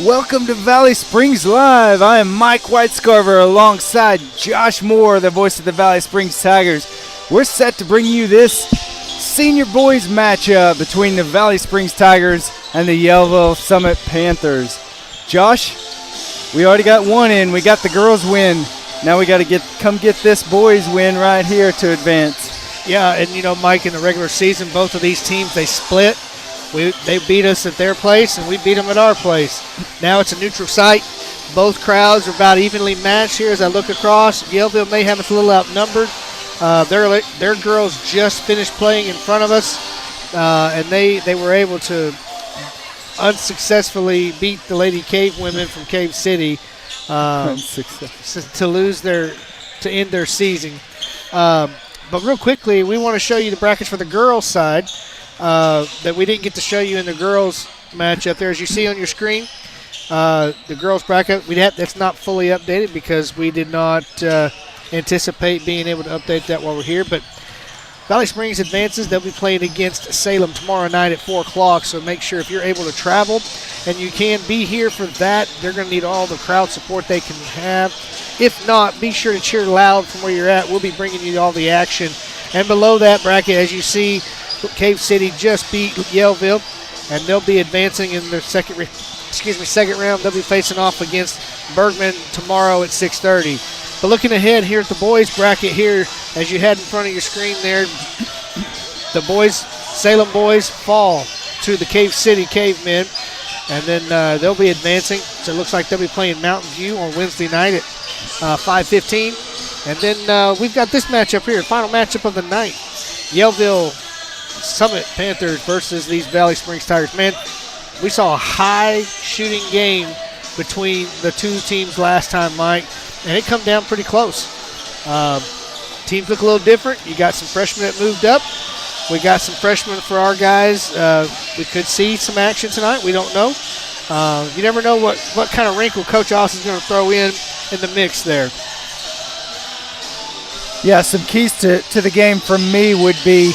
Welcome to Valley Springs Live. I am Mike Whitescarver alongside Josh Moore, the voice of the Valley Springs Tigers. We're set to bring you this senior boys matchup between the Valley Springs Tigers and the Yellville Summit Panthers. Josh, we already got one in. We got the girls win. Now we got to come get this boys win right here to advance. Yeah, and you know, Mike, in the regular season, both of these teams, they split. They beat us at their place, and we beat them at our place. Now it's a neutral site. Both crowds are about evenly matched here as I look across. Yellville may have us a little outnumbered. Their girls just finished playing in front of us, and they were able to unsuccessfully beat the Lady Cave women from Cave City to end their season. But real quickly, we want to show you the brackets for the girls' side. That we didn't get to show you in the girls' matchup there. As you see on your screen, the girls' bracket, that's not fully updated because we did not anticipate being able to update that while we're here. But Valley Springs advances. They'll be playing against Salem tomorrow night at 4 o'clock, so make sure if you're able to travel and you can be here for that, they're going to need all the crowd support they can have. If not, be sure to cheer loud from where you're at. We'll be bringing you all the action. And below that bracket, as you see, Cave City just beat Yellville, and they'll be advancing in their second round. They'll be facing off against Bergman tomorrow at 6:30. But looking ahead here at the boys bracket here, as you had in front of your screen there, the boys, Salem boys, fall to the Cave City Cavemen, and then they'll be advancing. So it looks like they'll be playing Mountain View on Wednesday night at 5:15. And then we've got this matchup here, final matchup of the night. Yellville Summit Panthers versus these Valley Springs Tigers. Man, we saw a high shooting game between the two teams last time, Mike, and it come down pretty close. Teams look a little different. You got some freshmen that moved up. We got some freshmen for our guys. We could see some action tonight. We don't know. You never know what kind of wrinkle Coach Austin's going to throw in the mix there. Yeah, some keys to the game for me would be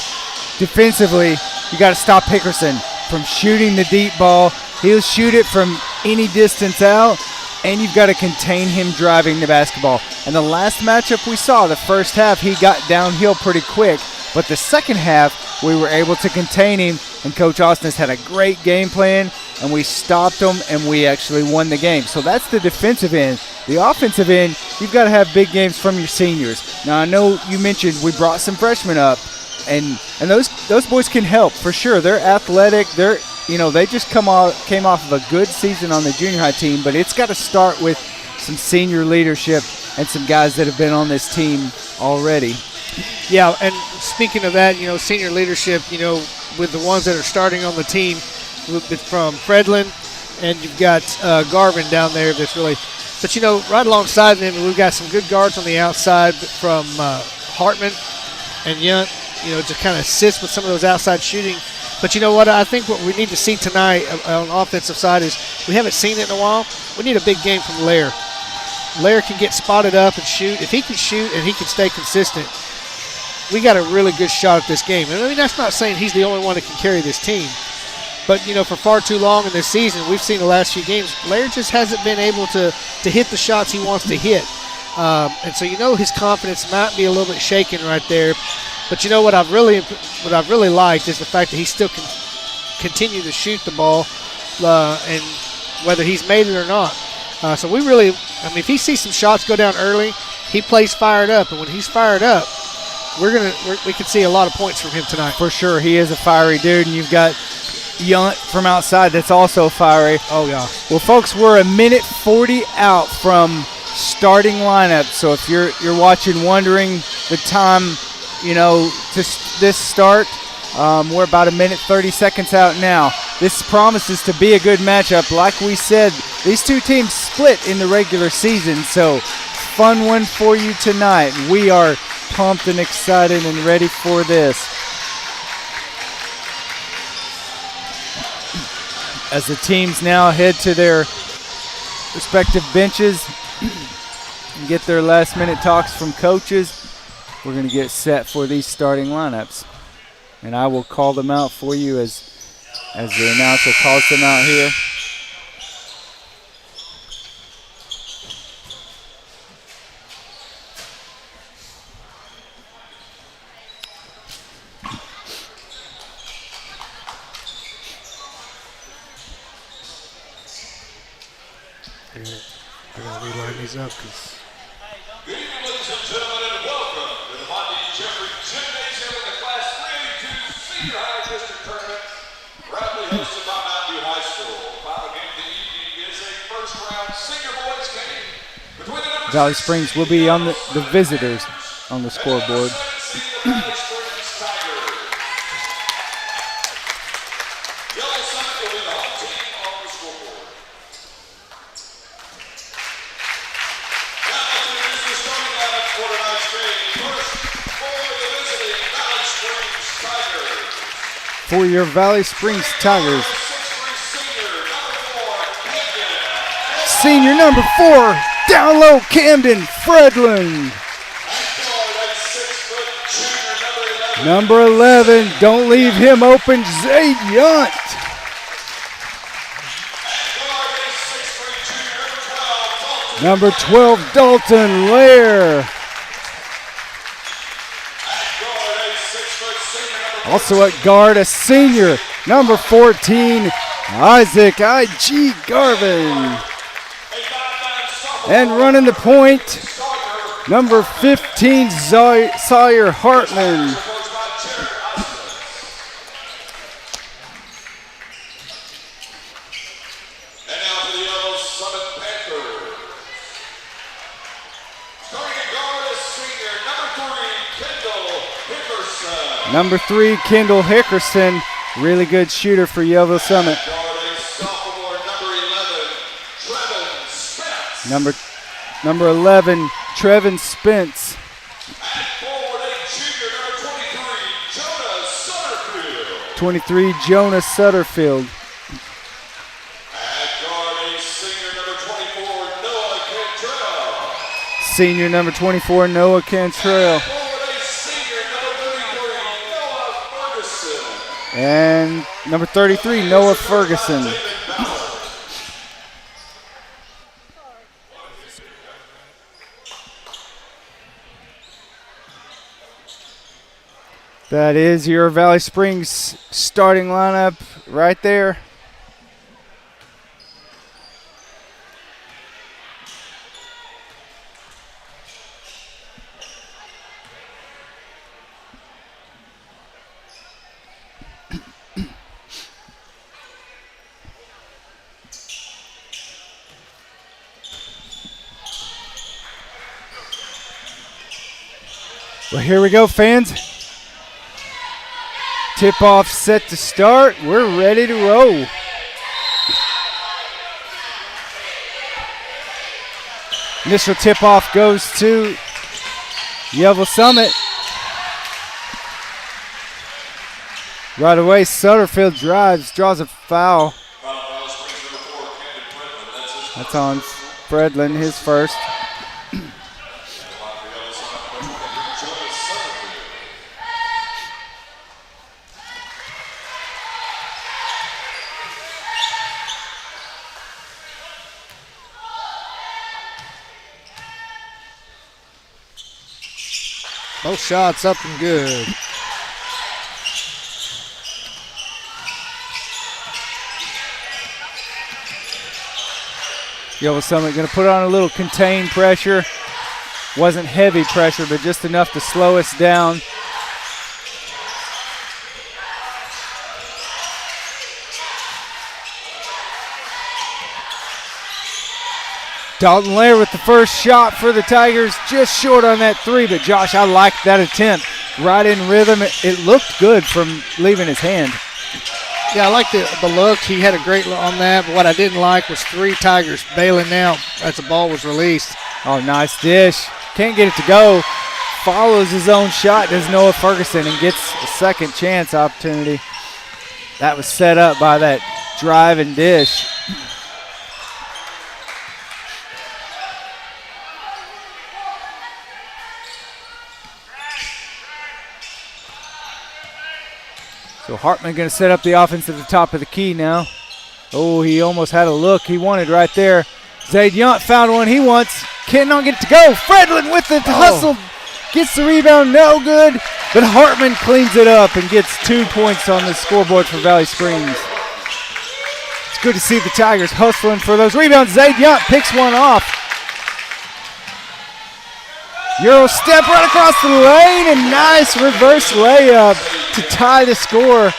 defensively, you got to stop Hickerson from shooting the deep ball. He'll shoot it from any distance out, and you've got to contain him driving the basketball. And the last matchup we saw, the first half, he got downhill pretty quick. But the second half, we were able to contain him, and Coach Austin has had a great game plan, and we stopped him, and we actually won the game. So that's the defensive end. The offensive end, you've got to have big games from your seniors. Now, I know you mentioned we brought some freshmen up, and those boys can help for sure. They're athletic. They just came off of a good season on the junior high team, but it's got to start with some senior leadership and some guys that have been on this team already. Yeah, and speaking of that, senior leadership, with the ones that are starting on the team, from Fredlin, and you've got Garvin down there that's really – but, right alongside them, we've got some good guards on the outside from Hartman and Yunt, to kind of assist with some of those outside shooting. But you know what? I think what we need to see tonight on the offensive side is we haven't seen it in a while. We need a big game from Lair. Lair can get spotted up and shoot. If he can shoot and he can stay consistent, we got a really good shot at this game. And I mean, that's not saying he's the only one that can carry this team. But, for far too long in this season, we've seen the last few games, Lair just hasn't been able to hit the shots he wants to hit. And so his confidence might be a little bit shaken right there. But what I've really liked is the fact that he still can continue to shoot the ball, and whether he's made it or not. So if he sees some shots go down early, he plays fired up, and when he's fired up, we can see a lot of points from him tonight. For sure, he is a fiery dude, and you've got Yunt from outside that's also fiery. Oh yeah. Well, folks, we're 1:40 out from starting lineup. So if you're watching, wondering the time, to this start, we're about 1:30 out now. This promises to be a good matchup. Like we said, these two teams split in the regular season, so fun one for you tonight. We are pumped and excited and ready for this. As the teams now head to their respective benches and get their last-minute talks from coaches, we're going to get set for these starting lineups. And I will call them out for you as the announcer calls them out here. these up because. Good evening, ladies and gentlemen, and welcome to the Monty Jeffrey Gymnasium in the Class 382 Senior High District Tournament, proudly hosted by Mountain View High School. Final game of the evening is a first-round senior boys game between the number Valley Springs will be on the visitors on the scoreboard. For your Valley Springs Tigers. Senior number 4, down low, Camden Fredlin. Number 11, don't leave him open, Zayd Yunt. Number 12, Dalton Lair. Also at guard, a senior, number 14, Isaac I.G. Garvin. And running the point, number 15, Sawyer Hartman. And now for the Yellville Summit Panthers. Starting at guard is senior number 3, Kendall Hickerson. Number 3, Kendall Hickerson, really good shooter for Yellville Summit. Guard is sophomore number 11, Trevin Spence. Number 11, Trevin Spence. At forward, a junior number 23, Jonah Sutterfield. 23, Jonas Sutterfield. At guard, a senior number 24, Noah Cantrell. Senior number 24, Noah Cantrell. Forward, a senior number 33, Noah Ferguson. And number 33, Noah Ferguson. David Bauer. That is your Valley Springs starting lineup right there. Well, here we go, fans. Tip-off set to start. We're ready to roll. Initial tip-off goes to Yellville Summit. Right away, Sutterfield draws a foul. That's on Fredlin, his first. Both shots up and good. Yellville Summit going to put on a little contained pressure. Wasn't heavy pressure, but just enough to slow us down. Dalton Lair with the first shot for the Tigers, just short on that 3, but Josh, I liked that attempt. Right in rhythm. It looked good from leaving his hand. Yeah, I like the look. He had a great look on that, but what I didn't like was 3 Tigers bailing out as the ball was released. Oh, nice dish. Can't get it to go. Follows his own shot, does Noah Ferguson, and gets a second chance opportunity. That was set up by that drive and dish. So Hartman going to set up the offense at the top of the key now. Oh, he almost had a look he wanted right there. Zayd Yunt found one he wants. Cannot get it to go. Fredlin with it to hustle. Gets the rebound, no good. But Hartman cleans it up and gets 2 points on the scoreboard for Valley Springs. It's good to see the Tigers hustling for those rebounds. Zayd Yunt picks one off. Euro step right across the lane, and nice reverse layup to tie the score.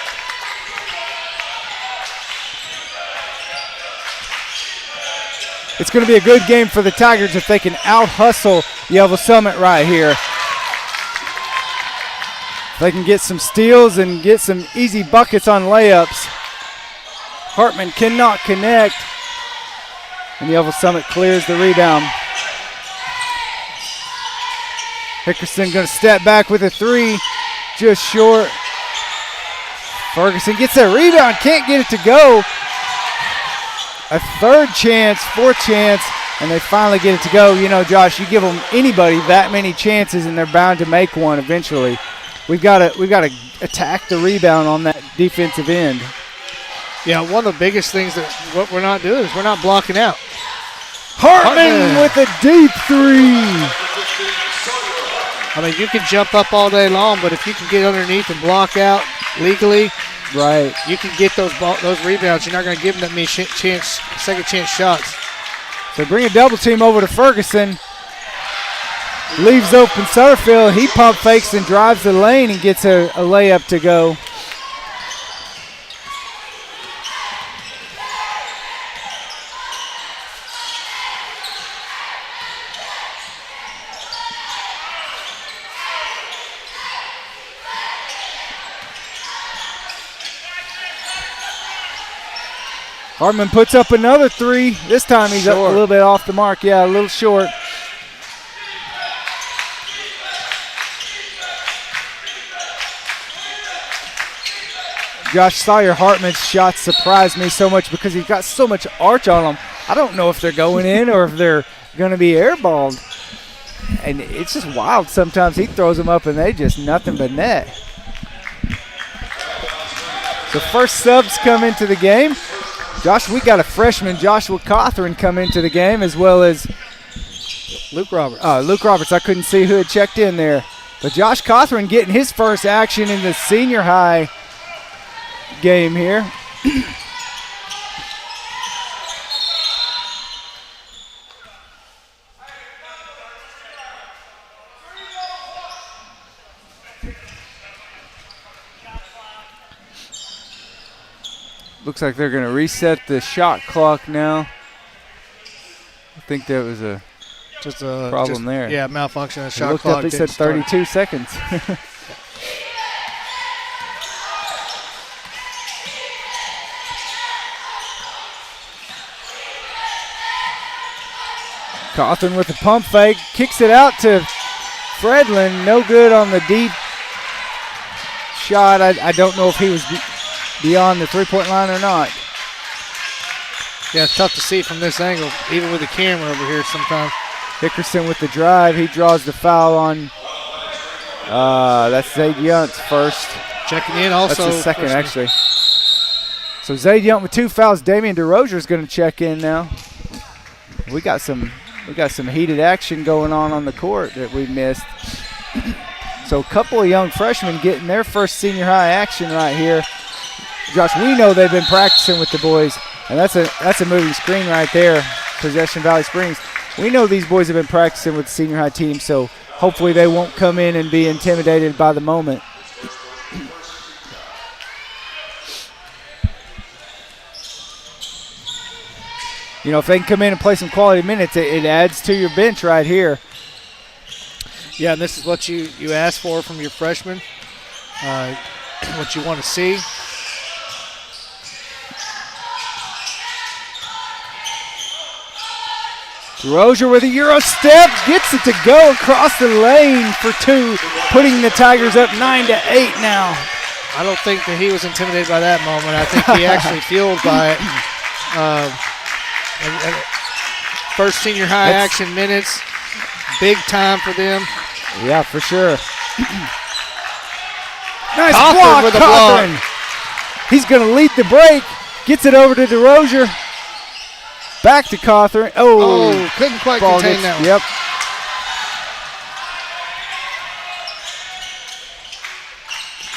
It's going to be a good game for the Tigers if they can out-hustle Yellville Summit right here. If they can get some steals and get some easy buckets on layups. Hartman cannot connect. And Yellville Summit clears the rebound. Hickerson going to step back with a three. Just short. Ferguson gets that rebound. Can't get it to go. A third chance, fourth chance, and they finally get it to go. You know, Josh, you give them anybody that many chances, and they're bound to make one eventually. We've got to attack the rebound on that defensive end. Yeah, one of the biggest things that what we're not doing is we're not blocking out. Hartman with a deep three. I mean, you can jump up all day long, but if you can get underneath and block out legally, right, you can get those rebounds. You're not going to give them that many second chance shots. So bring a double team over to Ferguson. Leaves open Sutterfield. He pump fakes and drives the lane and gets a layup to go. Hartman puts up another three. This time he's up a little bit off the mark. Yeah, a little short. Josh Sawyer Hartman's shots surprised me so much because he's got so much arch on them. I don't know if they're going in or if they're going to be airballed. And it's just wild. Sometimes he throws them up and they just nothing but net. The first subs come into the game. Josh, we got a freshman, Joshua Cawthorn, come into the game, as well as Luke Roberts. Luke Roberts, I couldn't see who had checked in there. But Josh Cawthorn getting his first action in the senior high game here. Looks like they're going to reset the shot clock now. I think that was a problem there. Yeah, malfunction of the shot looked clock. Up, it said 32 seconds. Cawthorn with the pump fake, kicks it out to Fredlin. No good on the deep shot. I don't know if he was beyond the three-point line or not. Yeah, it's tough to see from this angle, even with the camera over here sometimes. Hickerson with the drive. He draws the foul on, that's Zayd Yunt's first. Checking in also. That's his second, actually. So Zayd Yunt with two fouls. Damian DeRozier is going to check in now. We got some heated action going on the court that we missed. So a couple of young freshmen getting their first senior high action right here. Josh, we know they've been practicing with the boys, and that's a moving screen right there, Possession Valley Springs. We know these boys have been practicing with the senior high team, so hopefully they won't come in and be intimidated by the moment. You know, if they can come in and play some quality minutes, it adds to your bench right here. Yeah, and this is what you ask for from your freshmen, what you want to see. DeRozier with a Euro step, gets it to go across the lane for two, putting the Tigers up 9-8 now. I don't think that he was intimidated by that moment. I think he actually fueled by it. And first senior high action minutes, big time for them. Yeah, for sure. Nice Cawthorn block, with a Cawthorn. block. He's going to lead the break, gets it over to DeRozier. Back to Cawthorn. Oh, couldn't quite contain that one. Yep.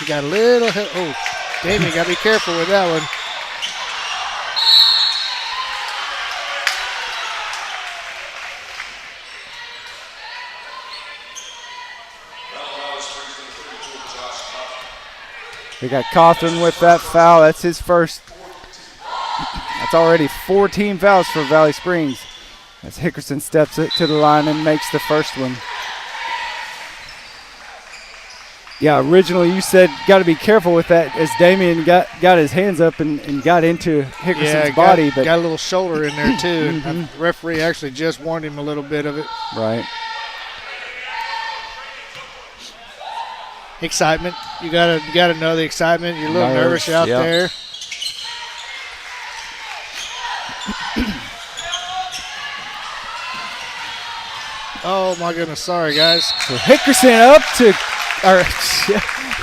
You got a little, Damien, got to be careful with that one. We got Cawthorn with that foul. That's his first. That's already 4 team fouls for Valley Springs. As Hickerson steps it to the line and makes the first one. Yeah, originally you said got to be careful with that as Damian got his hands up and got into Hickerson's body. But got a little shoulder in there too. And the referee actually just warned him a little bit of it. Right. Excitement. You gotta know the excitement. You're a little nervous out there. Oh my goodness, sorry guys. So Hickerson up to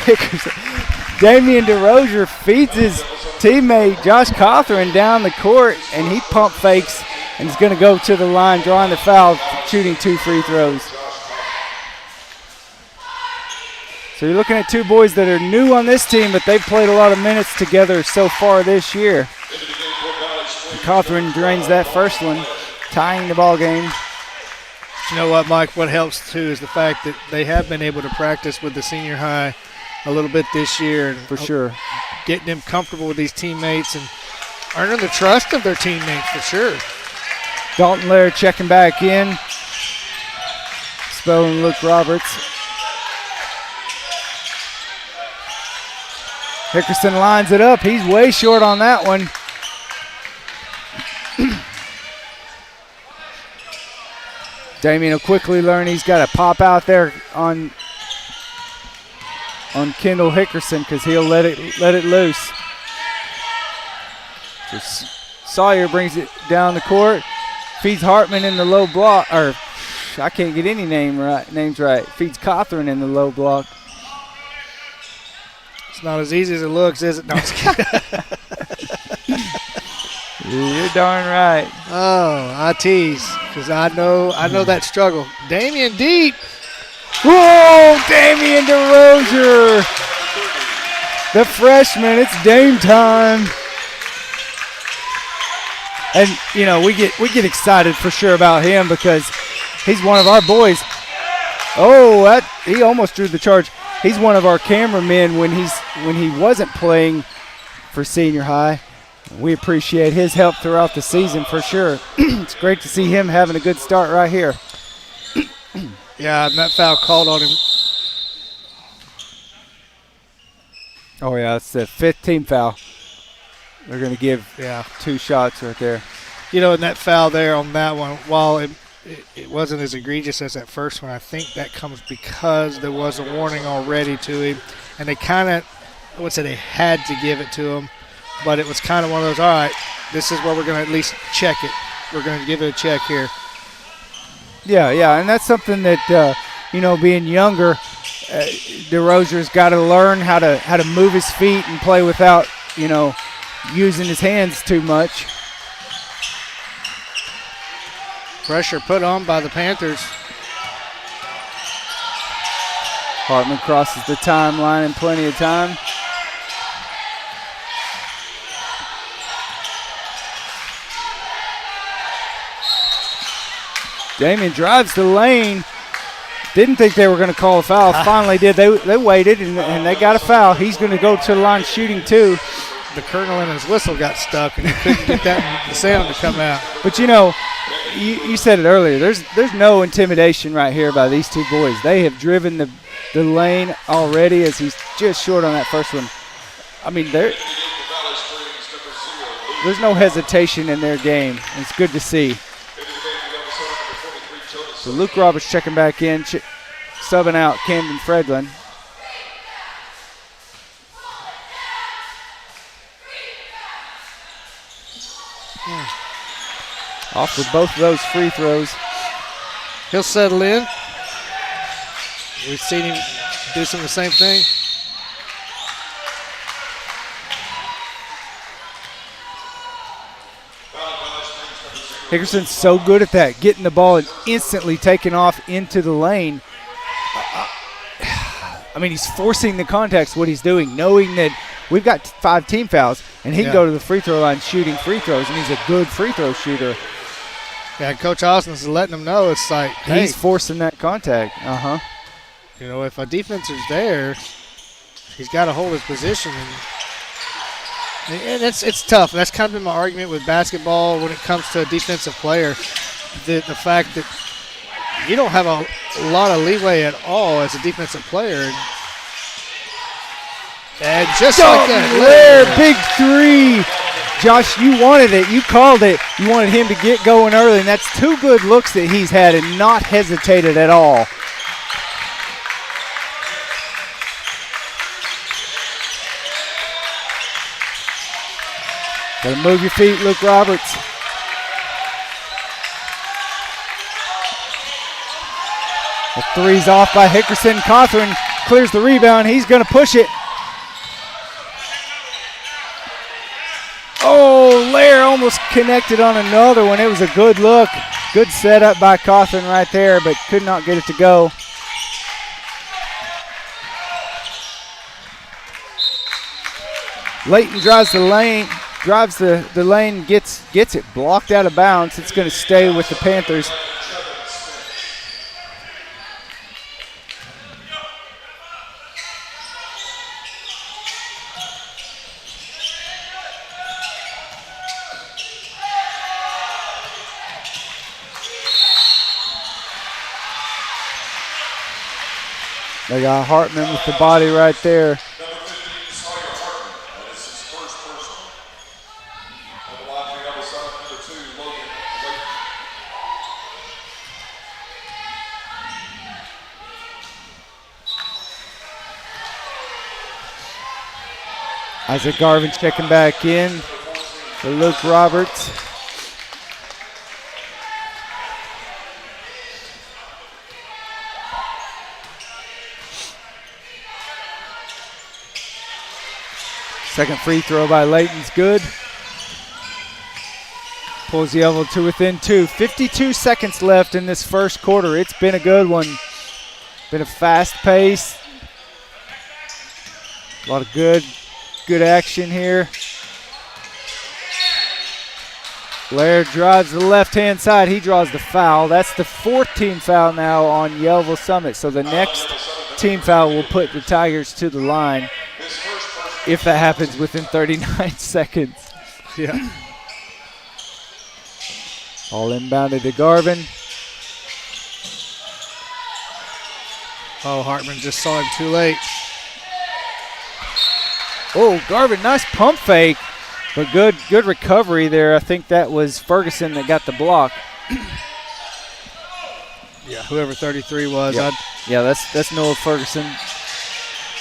Hickerson. Damian DeRozier feeds his teammate Josh Cawthorn down the court, and he pump fakes and is going to go to the line, drawing the foul, shooting 2 free throws. So you're looking at 2 boys that are new on this team, but they've played a lot of minutes together so far this year. And Cawthorn drains that first one, tying the ball game. You know what, Mike? What helps too is the fact that they have been able to practice with the senior high a little bit this year. And for sure. Getting them comfortable with these teammates and earning the trust of their teammates for sure. Dalton Laird checking back in. Spelling Luke Roberts. Hickerson lines it up. He's way short on that one. Damian will quickly learn he's got to pop out there on Kendall Hickerson because he'll let it loose. Just Sawyer brings it down the court, feeds Hartman in the low block, or I can't get any names right. Feeds Cawthorn in the low block. It's not as easy as it looks, is it? No, You're darn right. Oh, I tease because I know that struggle. Damian deep. Whoa, Damian DeRozier. The freshman, it's Dame time. And, you know, we get excited for sure about him because he's one of our boys. Oh, he almost drew the charge. He's one of our cameramen when he wasn't playing for senior high. We appreciate his help throughout the season for sure. It's great to see him having a good start right here. Yeah, and that foul called on him. Oh, yeah, it's the 5th team foul. They're going to give 2 shots right there. You know, and that foul there on that one, while it wasn't as egregious as that first one, I think that comes because there was a warning already to him. And they kind of, I would say they had to give it to him. But it was kind of one of those, all right, this is where we're going to at least check it. We're going to give it a check here. Yeah, and that's something that, being younger, DeRozier's got to learn how to move his feet and play without, using his hands too much. Pressure put on by the Panthers. Hartman crosses the timeline in plenty of time. Damian drives the lane. Didn't think they were going to call a foul. Finally did. They waited, and they got a foul. He's going to go to the line shooting 2. The colonel in his whistle got stuck, and he couldn't get the sound to come out. But, you said it earlier. There's no intimidation right here by these 2 boys. They have driven the lane already as he's just short on that first one. I mean, there's no hesitation in their game. It's good to see. So Luke Roberts checking back in, subbing out Camden Fredlin. Off with both of those free throws. He'll settle in. We've seen him do some of the same thing. Hickerson's so good at that, getting the ball and instantly taking off into the lane. I mean, he's forcing the contacts, what he's doing, knowing that we've got 5 team fouls, and he can go to the free throw line shooting free throws, and he's a good free throw shooter. Yeah, Coach Austin's letting him know it's like, he's forcing that contact. If a defense is there, He's got to hold his position, and it's tough. That's kind of been my argument with basketball when it comes to a defensive player. The fact that you don't have a lot of leeway at all as a defensive player. And just like that, Lair, big three. Josh, you wanted it. You called it. You wanted him to get going early, and that's 2 good looks that he's had and not hesitated at all. Gotta move your feet, Luke Roberts. The three's off by Hickerson. Cawthorn clears the rebound. He's gonna push it. Oh, Lair almost connected on another one. It was a good look. Good setup by Cawthorn right there, but could not get it to go. Layton drives the lane, gets it blocked out of bounds. It's going to stay with the Panthers. They got Hartman with the body right there. Number 15, Sawyer Hartman. That is his first personal. On the line for the other side, number 2, Logan Layton. Isaac Garvin checking back in for Luke Roberts. Second free throw by Layton's good. Pulls Yellville to within 2. 52 seconds left in this first quarter. It's been a good one. Been a fast pace. A lot of good action here. Lair drives the left-hand side. He draws the foul. That's the 4th team foul now on Yellville Summit. So the next team foul will put the Tigers to the line if that happens within 39 seconds. Yeah. All inbounded to Garvin. Oh, Hartman just saw him too late. Oh, Garvin, nice pump fake, but good recovery there. I think that was Ferguson that got the block. Yeah, whoever 33 was. Yep. Yeah, that's Noah Ferguson.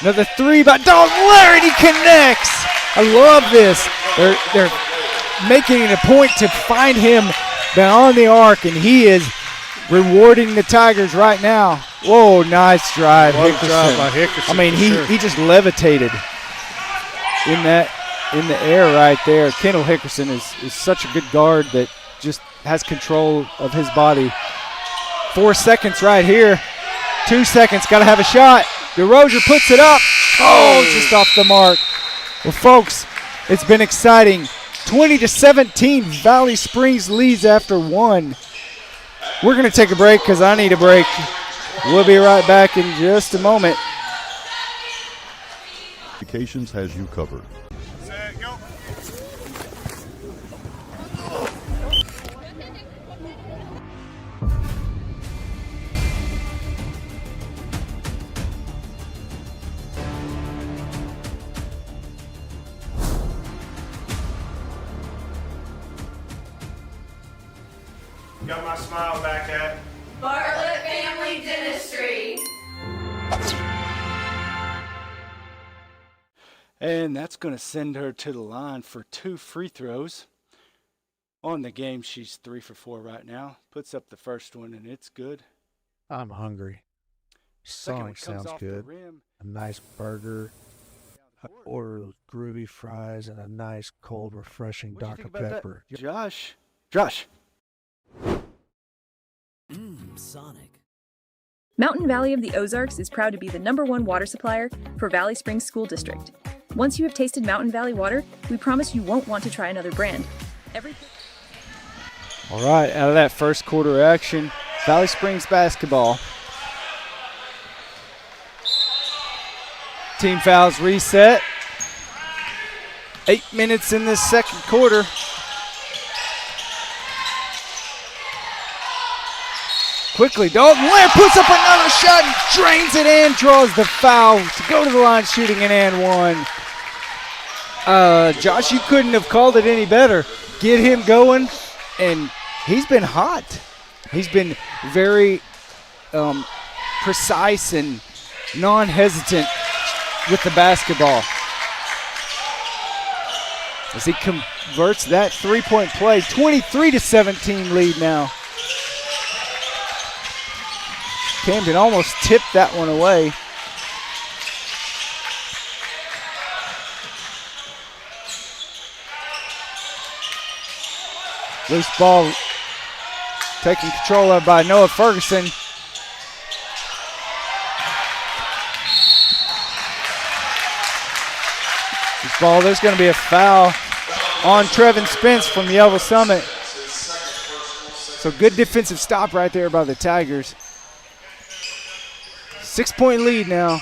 Another three by Dalton Lair, and he connects. I love this. They're making it a point to find him down on the arc, and he is rewarding the Tigers right now. Whoa, nice drive, Hickerson. Drive by Hickerson. I mean, he just levitated in the air right there. Kendall Hickerson is such a good guard that just has control of his body. 4 seconds right here. 2 seconds, got to have a shot. DeRozier puts it up. Oh, just off the mark. Well, folks, it's been exciting. 20-17, Valley Springs leads after 1. We're going to take a break because I need a break. We'll be right back in just a moment. Communications has you covered. Set, go. Got my smile back at Bartlett Family Dentistry. And that's going to send her to the line for 2 free throws. On the game, she's 3 for 4 right now. Puts up the first one, and it's good. I'm hungry. Sonic sounds good. A nice burger. I order those groovy fries and a nice, cold, refreshing Dr. Pepper. Josh. Sonic. Mountain Valley of the Ozarks is proud to be the #1 water supplier for Valley Springs School District. Once you have tasted Mountain Valley water, we promise you won't want to try another brand. All right, out of that first quarter action, Valley Springs basketball. Team fouls reset. 8 minutes in this second quarter. Quickly, Dalton Lair puts up another shot and drains it and draws the foul to go to the line shooting an and one. Josh, you couldn't have called it any better. Get him going, and he's been hot. He's been very precise and non-hesitant with the basketball. As he converts that three-point play, 23-17 lead now. Camden almost tipped that one away. Loose ball taken control of by Noah Ferguson. This ball, there's going to be a foul on Trevin Spence from Yellville Summit. So good defensive stop right there by the Tigers. 6-point lead now.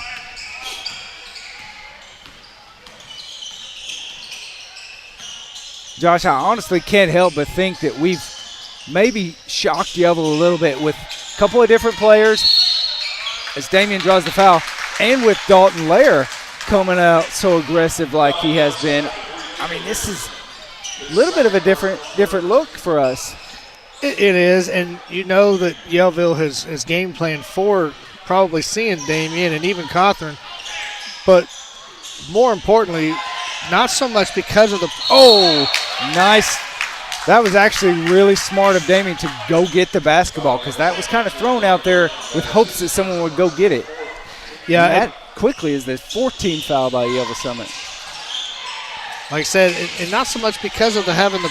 Josh, I honestly can't help but think that we've maybe shocked Yellville a little bit with a couple of different players as Damian draws the foul, and with Dalton Lair coming out so aggressive like he has been. I mean, this is a little bit of a different look for us. It is, and you know that Yellville has game planned for probably seeing Damian and even Cawthorn, but more importantly, not so much because of the nice. That was actually really smart of Damian to go get the basketball, because that was kind of thrown out there with hopes that someone would go get it. Yeah, and that quickly is the 14th foul by Yellville Summit. Like I said, and not so much because of having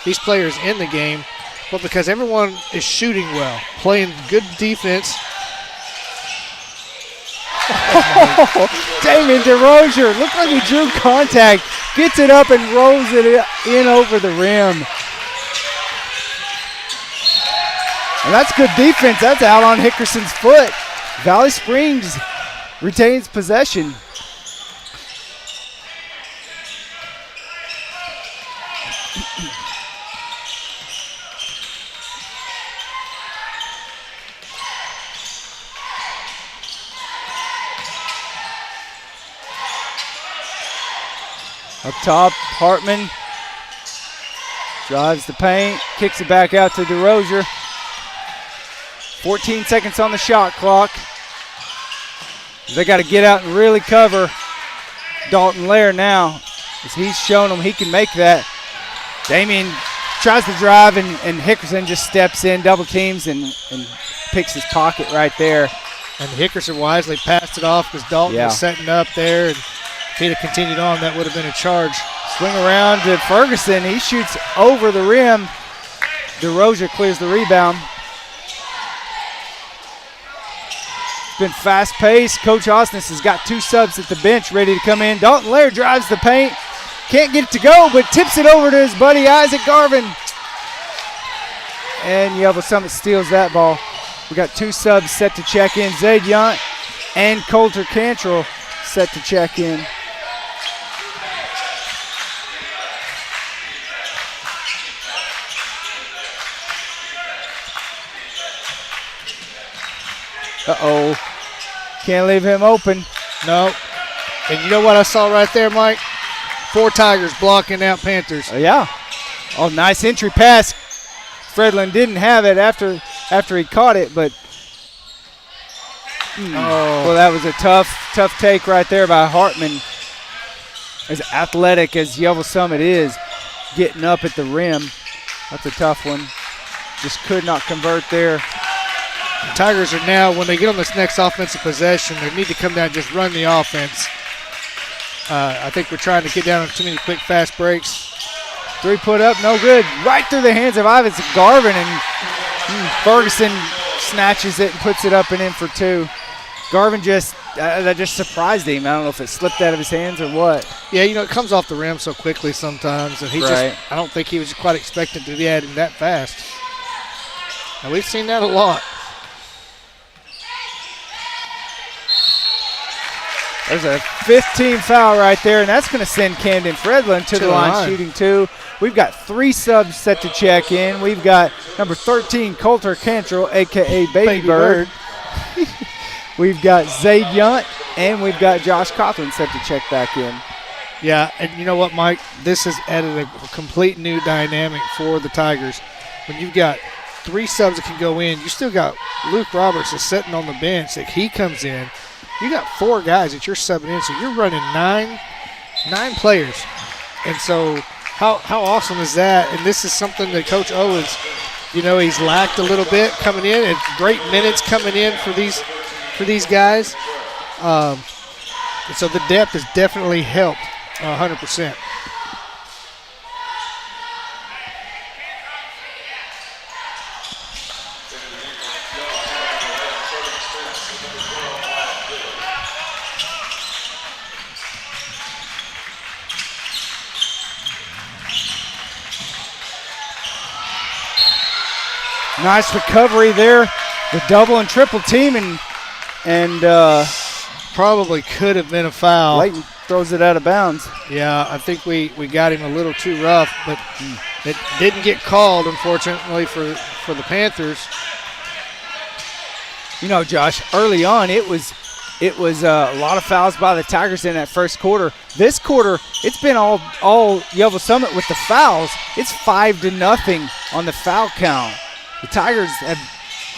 these players in the game, but because everyone is shooting well, playing good defense. Damon DeRozier, looked like he drew contact, gets it up and rolls it in over the rim. And that's good defense. That's out on Hickerson's foot. Valley Springs retains possession. Up top, Hartman drives the paint, kicks it back out to DeRozier. 14 seconds on the shot clock. They got to get out and really cover Dalton Lair now, as he's shown them he can make that. Damian tries to drive, and Hickerson just steps in, double teams, and picks his pocket right there. And Hickerson wisely passed it off because Dalton was setting up there. And if he'd have continued on, that would have been a charge. Swing around to Ferguson. He shoots over the rim. DeRozier clears the rebound. It's been fast-paced. Coach Osnes has got two subs at the bench ready to come in. Dalton Lair drives the paint. Can't get it to go, but tips it over to his buddy Isaac Garvin. And Yellville Summit steals that ball. We got two subs set to check in. Zayd Yount and Coulter Cantrell set to check in. Uh-oh. Can't leave him open. No. And you know what I saw right there, Mike? 4 Tigers blocking out Panthers. Yeah. Oh, nice entry pass. Fredlin didn't have it after he caught it, but well, that was a tough take right there by Hartman. As athletic as Yellville Summit is, getting up at the rim, that's a tough one. Just could not convert there. The Tigers are now, when they get on this next offensive possession, they need to come down and just run the offense. I think we're trying to get down on too many quick, fast breaks. 3 put up, no good. Right through the hands of Ivan Garvin, and Ferguson snatches it and puts it up and in for 2. Garvin that just surprised him. I don't know if it slipped out of his hands or what. Yeah, it comes off the rim so quickly sometimes, and I don't think he was quite expecting to be adding that fast. And we've seen that a lot. There's a 15 foul right there, and that's going to send Camden Fredlin to the line shooting 2. We've got 3 subs set to check in. We've got number 13, Coulter Cantrell, a.k.a. Baby Bird. We've got Zayd Yunt, and we've got Josh Cothran set to check back in. Yeah, and you know what, Mike? This has added a complete new dynamic for the Tigers. When you've got 3 subs that can go in, you still got Luke Roberts is sitting on the bench. That he comes in. You got 4 guys that you're subbing in, so you're running nine players. And so how awesome is that? And this is something that Coach Owens, he's lacked a little bit coming in. And great minutes coming in for these guys. And so the depth has definitely helped 100%. Nice recovery there. The double and triple team, and probably could have been a foul. Layton throws it out of bounds. Yeah, I think we got him a little too rough, but it didn't get called, unfortunately, for the Panthers. Josh, early on it was a lot of fouls by the Tigers in that first quarter. This quarter, it's been all Yellville Summit with the fouls. It's 5-0 on the foul count. The Tigers have,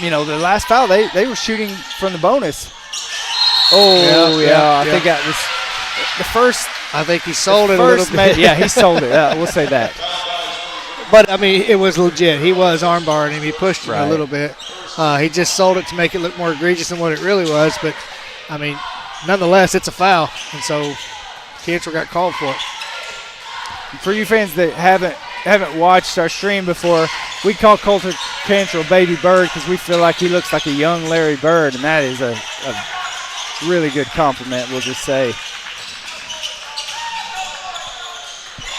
the last foul, they were shooting from the bonus. I think that was the first. I think he sold it a little bit. Yeah, he sold it. We'll say that. But, it was legit. He was armbarring him. He pushed him a little bit. He just sold it to make it look more egregious than what it really was. But, nonetheless, it's a foul. And so Cantrell got called for it. For you fans that haven't watched our stream before, we call Coulter Cantrell Baby Bird because we feel like he looks like a young Larry Bird, and that is a really good compliment, we'll just say.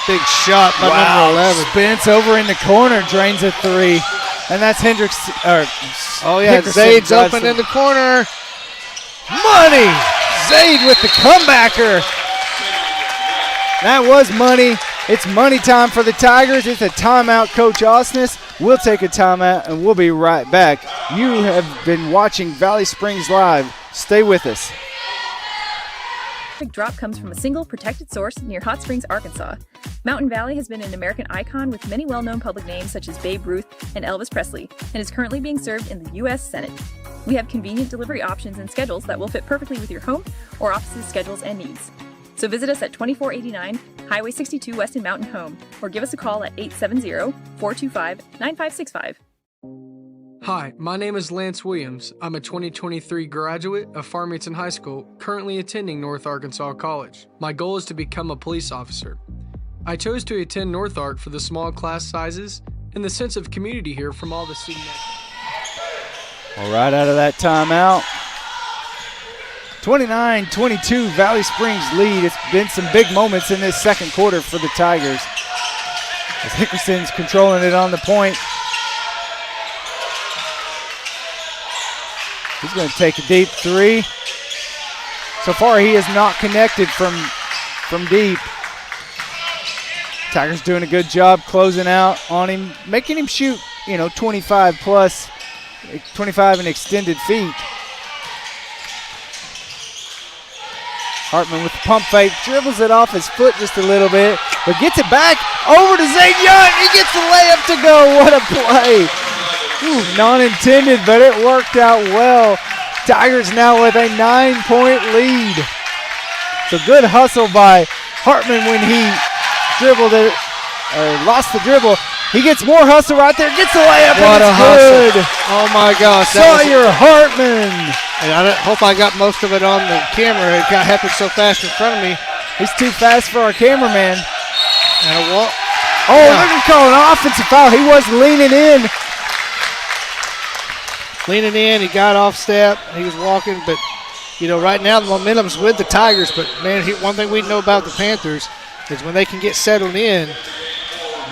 Big shot by number 11. Spence over in the corner, drains a 3. And that's Hendricks. Zayd's open in the corner. Money! Zayd with the comebacker. That was money. It's money time for the Tigers. It's a timeout, Coach Osnes. We'll take a timeout, and we'll be right back. You have been watching Valley Springs Live. Stay with us. Big drop comes from a single protected source near Hot Springs, Arkansas. Mountain Valley has been an American icon with many well-known public names such as Babe Ruth and Elvis Presley, and is currently being served in the U.S. Senate. We have convenient delivery options and schedules that will fit perfectly with your home or office's schedules and needs. So visit us at 2489 Highway 62 West in Mountain Home, or give us a call at 870-425-9565. Hi, my name is Lance Williams. I'm a 2023 graduate of Farmington High School, currently attending North Arkansas College. My goal is to become a police officer. I chose to attend North Ark for the small class sizes and the sense of community here from all the student activities. All right, out of that timeout. 29-22, Valley Springs lead. It's been some big moments in this second quarter for the Tigers, as Hickerson's controlling it on the point. He's going to take a deep 3. So far, he has not connected from deep. Tigers doing a good job closing out on him, making him shoot, 25 and extended feet. Hartman with the pump fake, dribbles it off his foot just a little bit, but gets it back over to Zayd Young. He gets the layup to go. What a play. Ooh, non-intended, but it worked out well. Tigers now with a 9-point lead. So good hustle by Hartman when he dribbled it, or lost the dribble. He gets more hustle right there, gets the layup, what and a it's hustle. good. Oh my gosh. Sawyer Hartman. And I hope I got most of it on the camera. It happened so fast in front of me. He's too fast for our cameraman. And a walk. Oh, yeah. They're going to call an offensive foul. He was leaning in. He got off step. He was walking, but, right now the momentum's with the Tigers. But, man, one thing we know about the Panthers is when they can get settled in,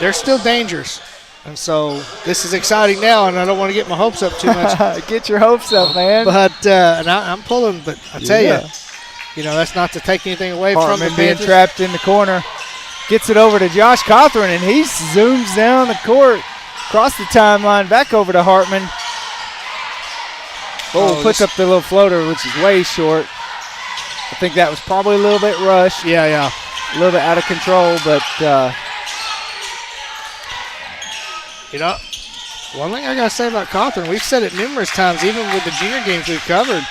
they're still dangerous. And so this is exciting now, and I don't want to get my hopes up too much. Get your hopes up, man. But and I'm pulling, but I tell you, that's not to take anything away from the Hartman being Panthers. trapped in the corner. Gets it over to Josh Cothran, and he zooms down the court, across the timeline, back over to Hartman. Puts up the little floater, which is way short. I think that was probably a little bit rushed. Yeah. A little bit out of control, but one thing I got to say about Cothran, we've said it numerous times, even with the junior games we've covered,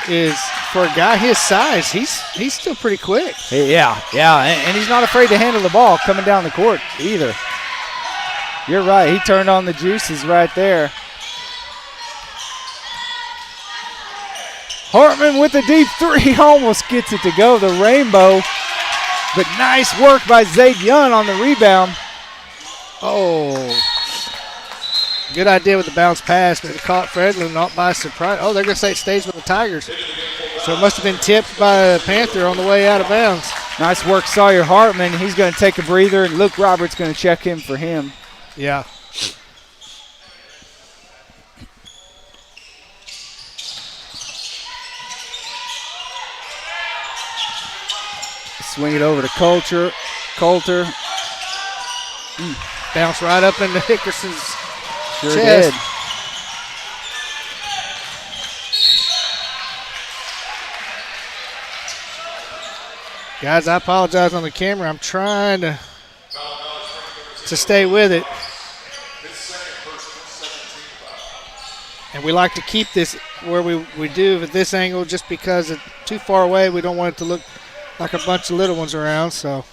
is for a guy his size, he's still pretty quick. Yeah, and he's not afraid to handle the ball coming down the court either. You're right, he turned on the juices right there. Hartman with a deep three, almost gets it to go, the rainbow. But nice work by Zayd Young on the rebound. Good idea with the bounce pass, but it caught Fredlin not by surprise. They're going to say it stays with the Tigers. So it must have been tipped by a Panther on the way out of bounds. Nice work, Sawyer Hartman. He's going to take a breather, and Luke Roberts going to check in for him. Yeah. Swing it over to Coulter. Bounce right up into Hickerson's Sure chest. did. Guys, I apologize on the camera. I'm trying to stay with it. And we like to keep this where we do at this angle just because it's too far away. We don't want it to look like a bunch of little ones around, so.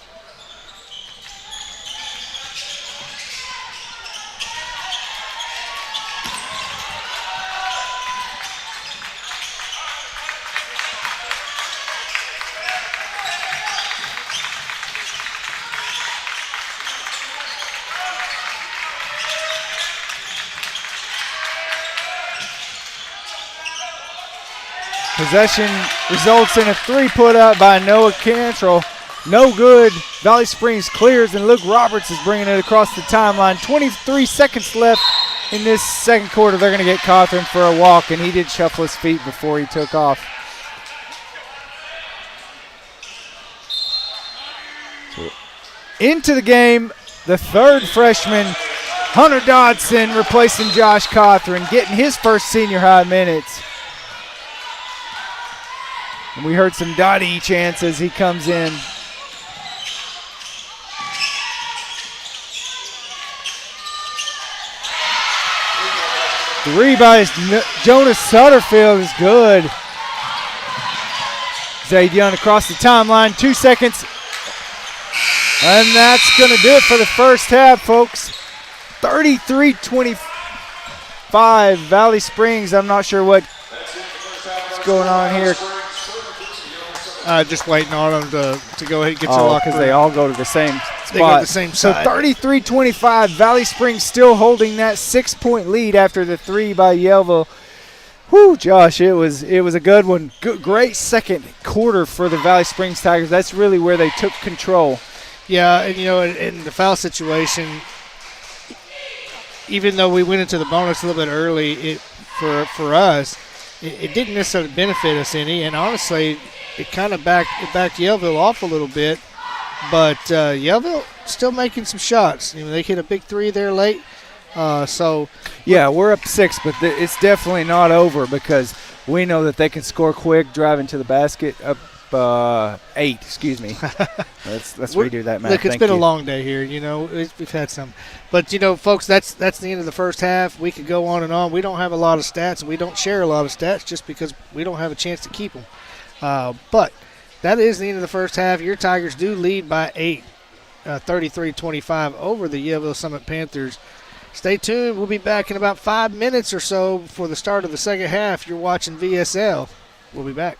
Possession results in a three put up by Noah Cantrell. No good. Valley Springs clears, and Luke Roberts is bringing it across the timeline. 23 seconds left in this second quarter. They're going to get Cothran for a walk, and he did shuffle his feet before he took off. Into the game, the third freshman, Hunter Dodson, replacing Josh Cothran, getting his first senior high minutes. And we heard some Dottie chants as he comes in. Three by Jonas Sutterfield is good. Zayd Young across the timeline, 2 seconds. And that's going to do it for the first half, folks. 33-25, Valley Springs. I'm not sure what's going on here. Just waiting on them to go ahead and get to the locker because room. they all go to the same spot. They go to the same side. So 33-25, Valley Springs still holding that 6-point lead after the three by Yellville. Whew, Josh, it was a good one. Great second quarter for the Valley Springs Tigers. That's really where they took control. Yeah, and in the foul situation, even though we went into the bonus a little bit early, for us, it didn't necessarily benefit us any. And honestly, it kind of backed Yellville off a little bit. But Yellville still making some shots. They hit a big three there late. Yeah, we're up 6, but it's definitely not over because we know that they can score quick, driving to the basket. Up 8, excuse me. Let's redo that math. Look, it's been a long day here. We've had some. But, folks, that's the end of the first half. We could go on and on. We don't have a lot of stats, and we don't share a lot of stats just because we don't have a chance to keep them. But that is the end of the first half. Your Tigers do lead by 8, 33-25 over the Yellville Summit Panthers. Stay tuned. We'll be back in about 5 minutes or so for the start of the second half. You're watching VSL. We'll be back.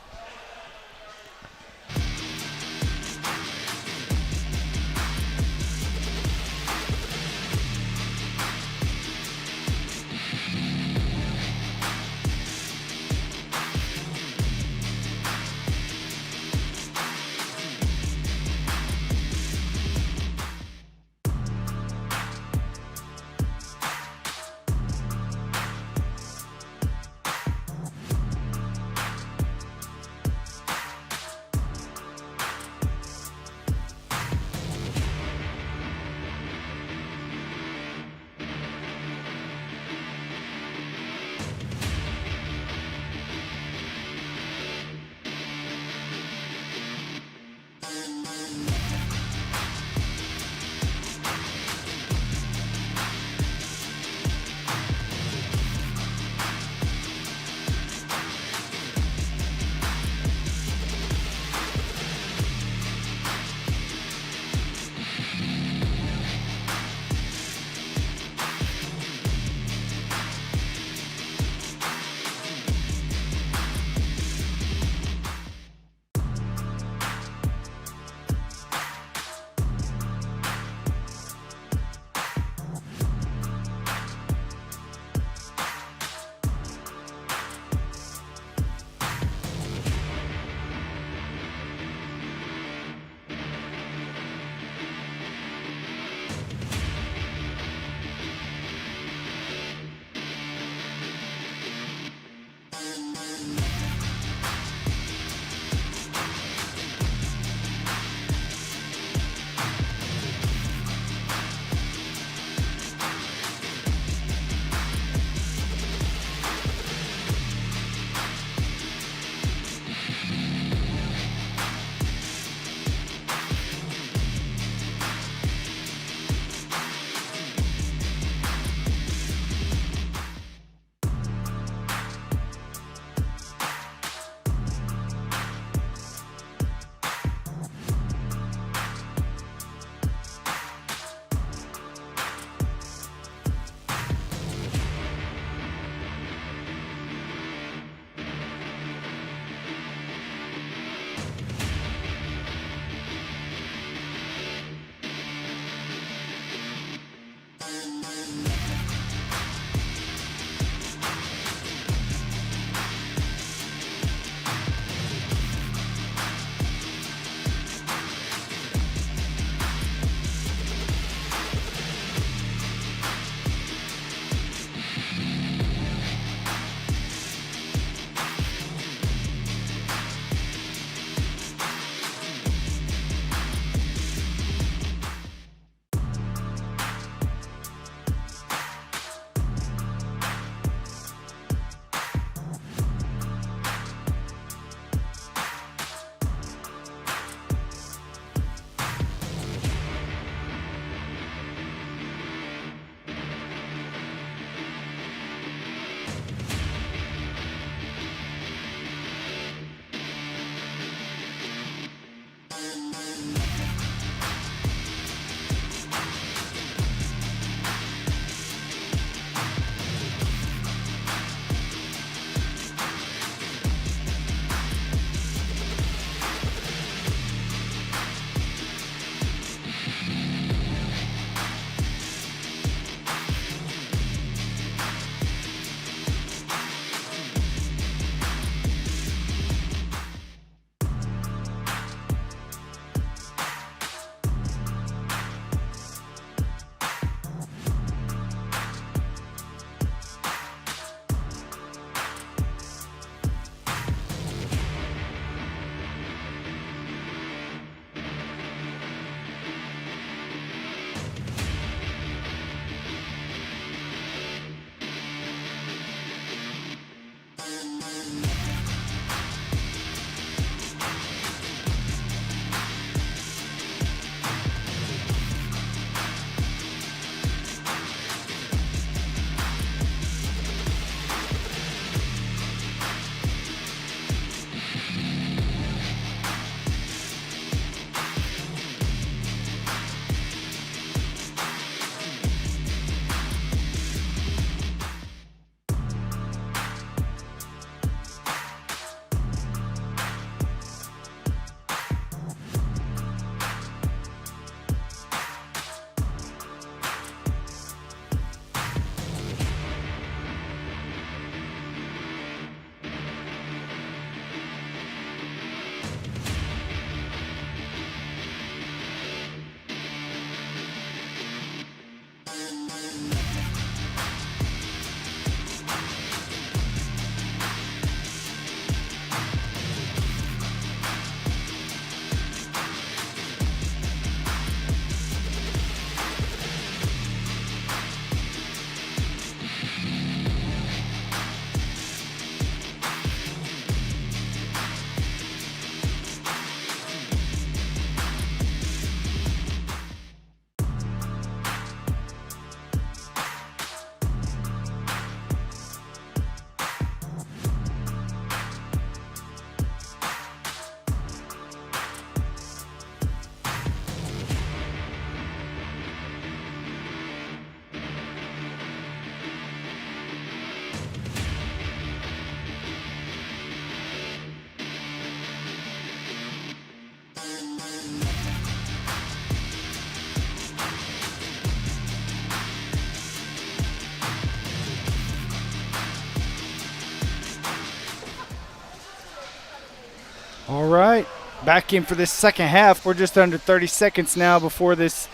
All right, back in for this second half. We're just under 30 seconds now before this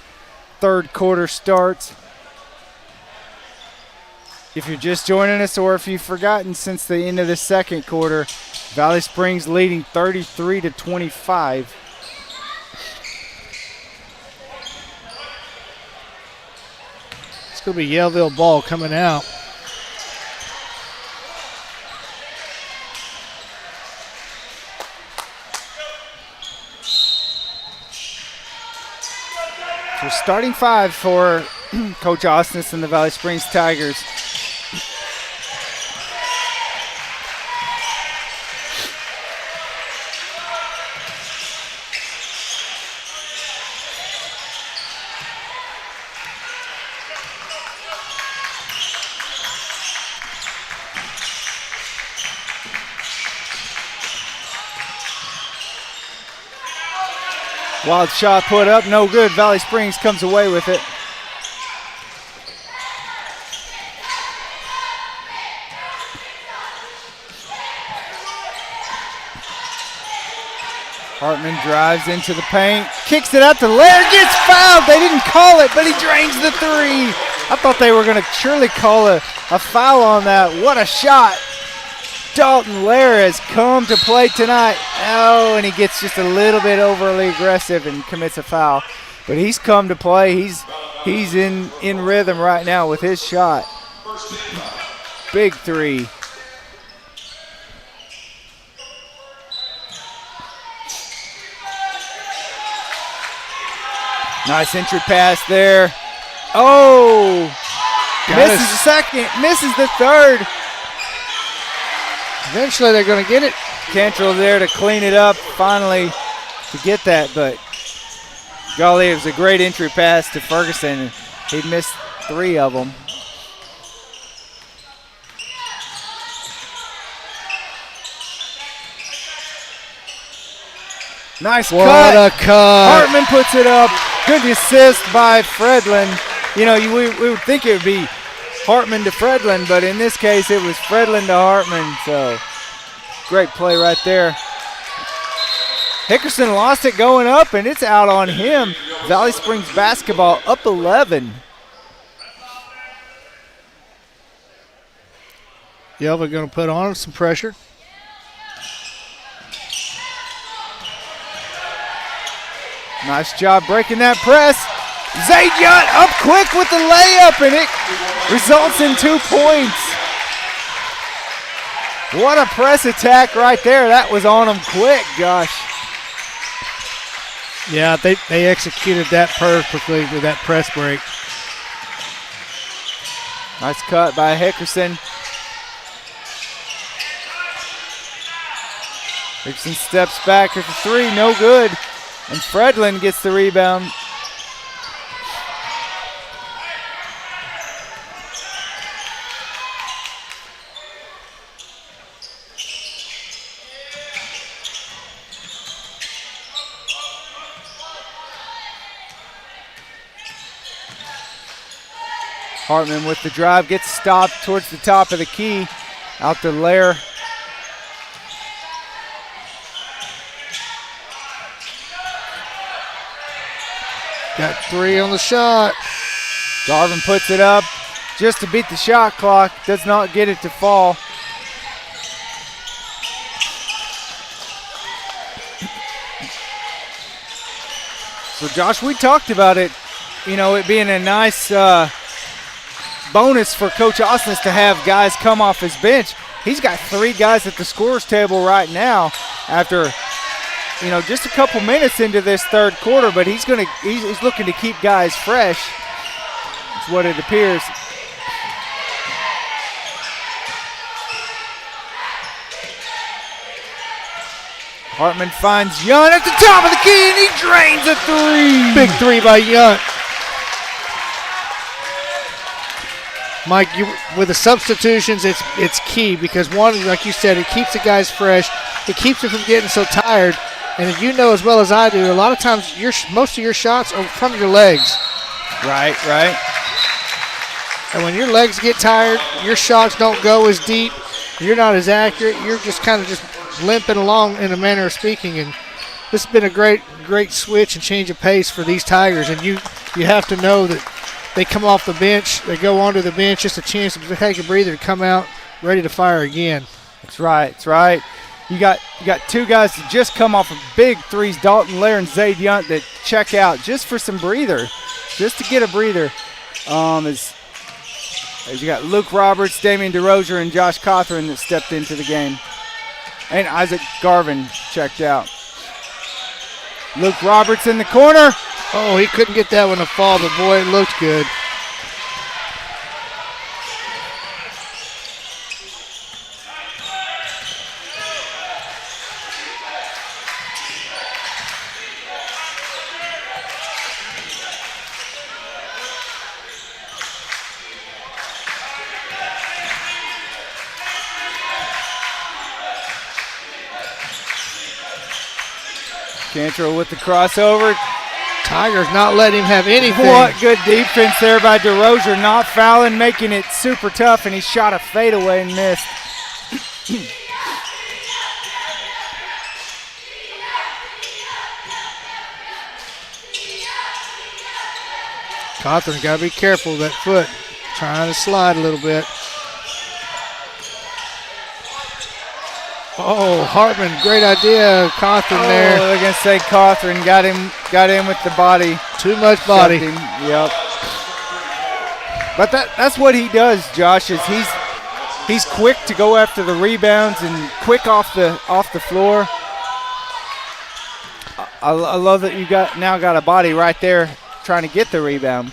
third quarter starts. If you're just joining us or if you've forgotten since the end of the second quarter, Valley Springs leading 33-25. It's going to be Yellville ball coming out. So starting five for Coach Osnes and the Valley Springs Tigers. Wild shot put up, no good. Valley Springs comes away with it. Hartman drives into the paint, kicks it out to Lair, gets fouled. They didn't call it, but he drains the three. I thought they were going to surely call a foul on that. What a shot. Dalton Lair has come to play tonight. Oh, and he gets just a little bit overly aggressive and commits a foul. But he's come to play. He's in rhythm right now with his shot. Big three. Nice entry pass there. Oh, misses the second, misses the third. Eventually they're going to get it. Cantrell there to clean it up finally to get that, but golly, it was a great entry pass to Ferguson. He missed three of them. Nice cut. What a cut. Hartman puts it up. Good assist by Fredlin. You know, we would think it would be Hartman to Fredlin, but in this case it was Fredlin to Hartman, so great play right there. Hickerson lost it going up, and it's out on him. Valley Springs basketball up 11. Yellville going to put on some pressure. Nice job breaking that press. Zaydjut up quick with the layup, and it results in 2 points. What a press attack right there. That was on him quick, gosh. Yeah, they executed that perfectly with that press break. Nice cut by Hickerson. Hickerson steps back at the three, no good. And Fredlin gets the rebound. Hartman with the drive, gets stopped towards the top of the key. Out to Lair. Got three on the shot. Garvin puts it up just to beat the shot clock. Does not get it to fall. So Josh, we talked about it, you know, it being a nice bonus for Coach Osnes to have guys come off his bench. He's got three guys at the scorer's table right now after, you know, just a couple minutes into this third quarter, but he's looking to keep guys fresh. That's what it appears. Hartman finds Yunt at the top of the key, and he drains a three. Big three by Yunt. Mike, with the substitutions, it's key because one, like you said, it keeps the guys fresh. It keeps them from getting so tired. And you know as well as I do, a lot of times most of your shots are from your legs. Right, right. And when your legs get tired, your shots don't go as deep. You're not as accurate. You're just kind of just limping along in a manner of speaking, and this has been a great switch and change of pace for these Tigers. And you have to know that they come off the bench, they go onto the bench, just a chance to take a breather to come out ready to fire again. That's right. That's right. You got two guys that just come off of big threes, Dalton Lair and Zayd Yunt, that check out just for some breather, just to get a breather. As you got Luke Roberts, Damian DeRozier, and Josh Cothran that stepped into the game. And Isaac Garvin checked out. Luke Roberts in the corner. Oh, he couldn't get that one to fall, but boy, it looked good. Cantrell with the crossover. Tigers not letting him have anything. What good defense there by DeRozier, not fouling, making it super tough, and he shot a fadeaway and missed. Cothran got to be careful with that foot, trying to slide a little bit. Oh, Hartman, great idea. Cothran there. They're going to say Cothran got in with the body. Too much body. Yep. But that's what he does, Josh, is he's quick to go after the rebounds and quick off the floor. I love that you now got a body right there trying to get the rebound.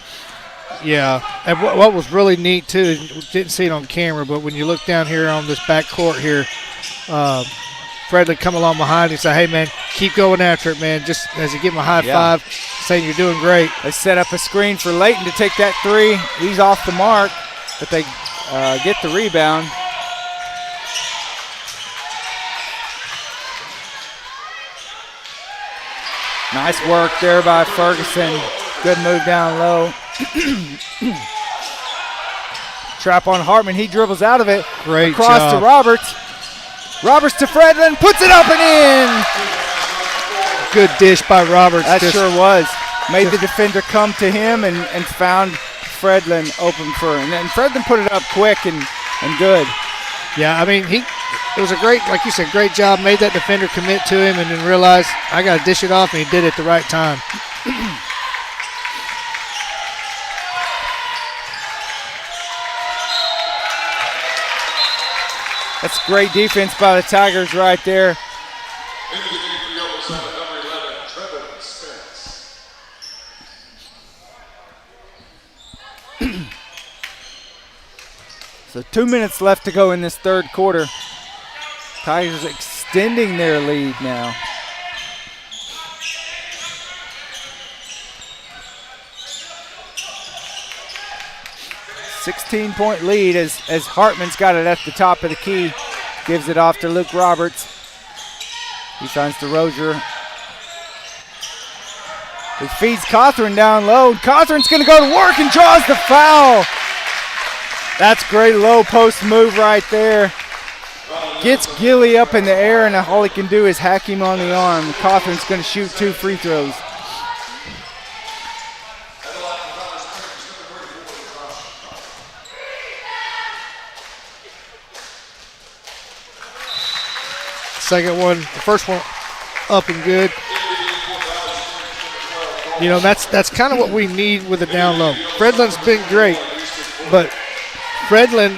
Yeah, and what was really neat too, didn't see it on camera, but when you look down here on this back court here, Fredley come along behind and say, hey, man, keep going after it, man. Just as you give him a high five, saying you're doing great. They set up a screen for Layton to take that three. He's off the mark, but they get the rebound. Nice work there by Ferguson. Good move down low. Trap on Hartman. He dribbles out of it. Great Across job. to Roberts. Roberts to Fredlin. Puts it up and in. Good dish by Roberts. That sure was. Made the defender come to him and found Fredlin open for him. And Fredlin put it up quick and good. Yeah, I mean, it was a great, like you said, great job. Made that defender commit to him and then realized, I got to dish it off, and he did it at the right time. That's great defense by the Tigers right there. Into the game for Yellville side, number 11, Trevin Spence. So 2 minutes left to go in this third quarter. Tigers extending their lead now. $16-point lead as Hartman's got it at the top of the key. Gives it off to Luke Roberts. He finds DeRozier. He feeds Cothran down low. Cothran's going to go to work and draws the foul. That's great low post move right there. Gets Gilly up in the air, and all he can do is hack him on the arm. Cothran's going to shoot 2 free throws. Second one, the first one up and good. You know, that's kind of what we need with the down low. Fredlin's been great, but Fredlin,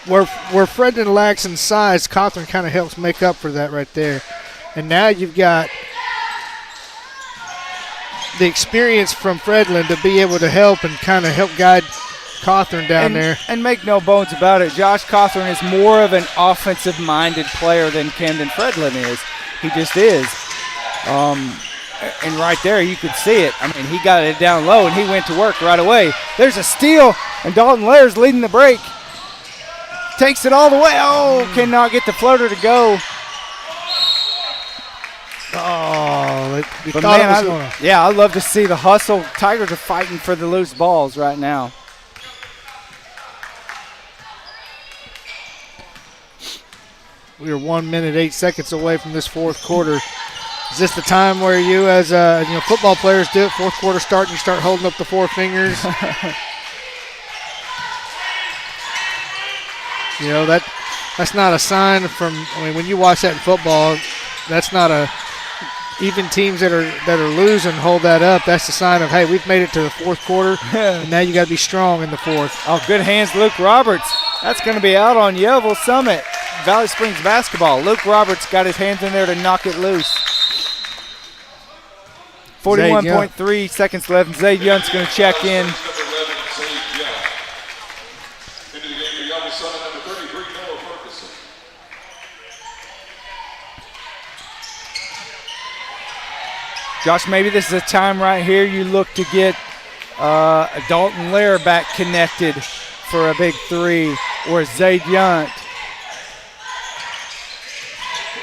where Fredlin lacks in size, Cothran kind of helps make up for that right there. And now you've got the experience from Fredlin to be able to help and kind of help guide Cothran down there. And make no bones about it, Josh Cothran is more of an offensive-minded player than Camden Fredlin is. He just is. And right there, you could see it. I mean, he got it down low, and he went to work right away. There's a steal, and Dalton Lair's leading the break. Takes it all the way. Oh, cannot get the floater to go. Oh, they But thought man, it was going to. I love to see the hustle. Tigers are fighting for the loose balls right now. We are 1 minute, 8 seconds away from this fourth quarter. Is this the time where you, as football players do it, fourth quarter start, and you start holding up the four fingers? That's not a sign from. I mean, when you watch that in football, that's not a. Even teams that are losing hold that up. That's the sign of, hey, we've made it to the fourth quarter, and now you got to be strong in the fourth. Oh, good hands, Luke Roberts. That's going to be out on Yellville Summit. Valley Springs basketball. Luke Roberts got his hands in there to knock it loose. 41.3 seconds left. Zayd Young's going to check in. Josh, maybe this is a time right here you look to get Dalton Lair back connected for a big three, or Zayd Young.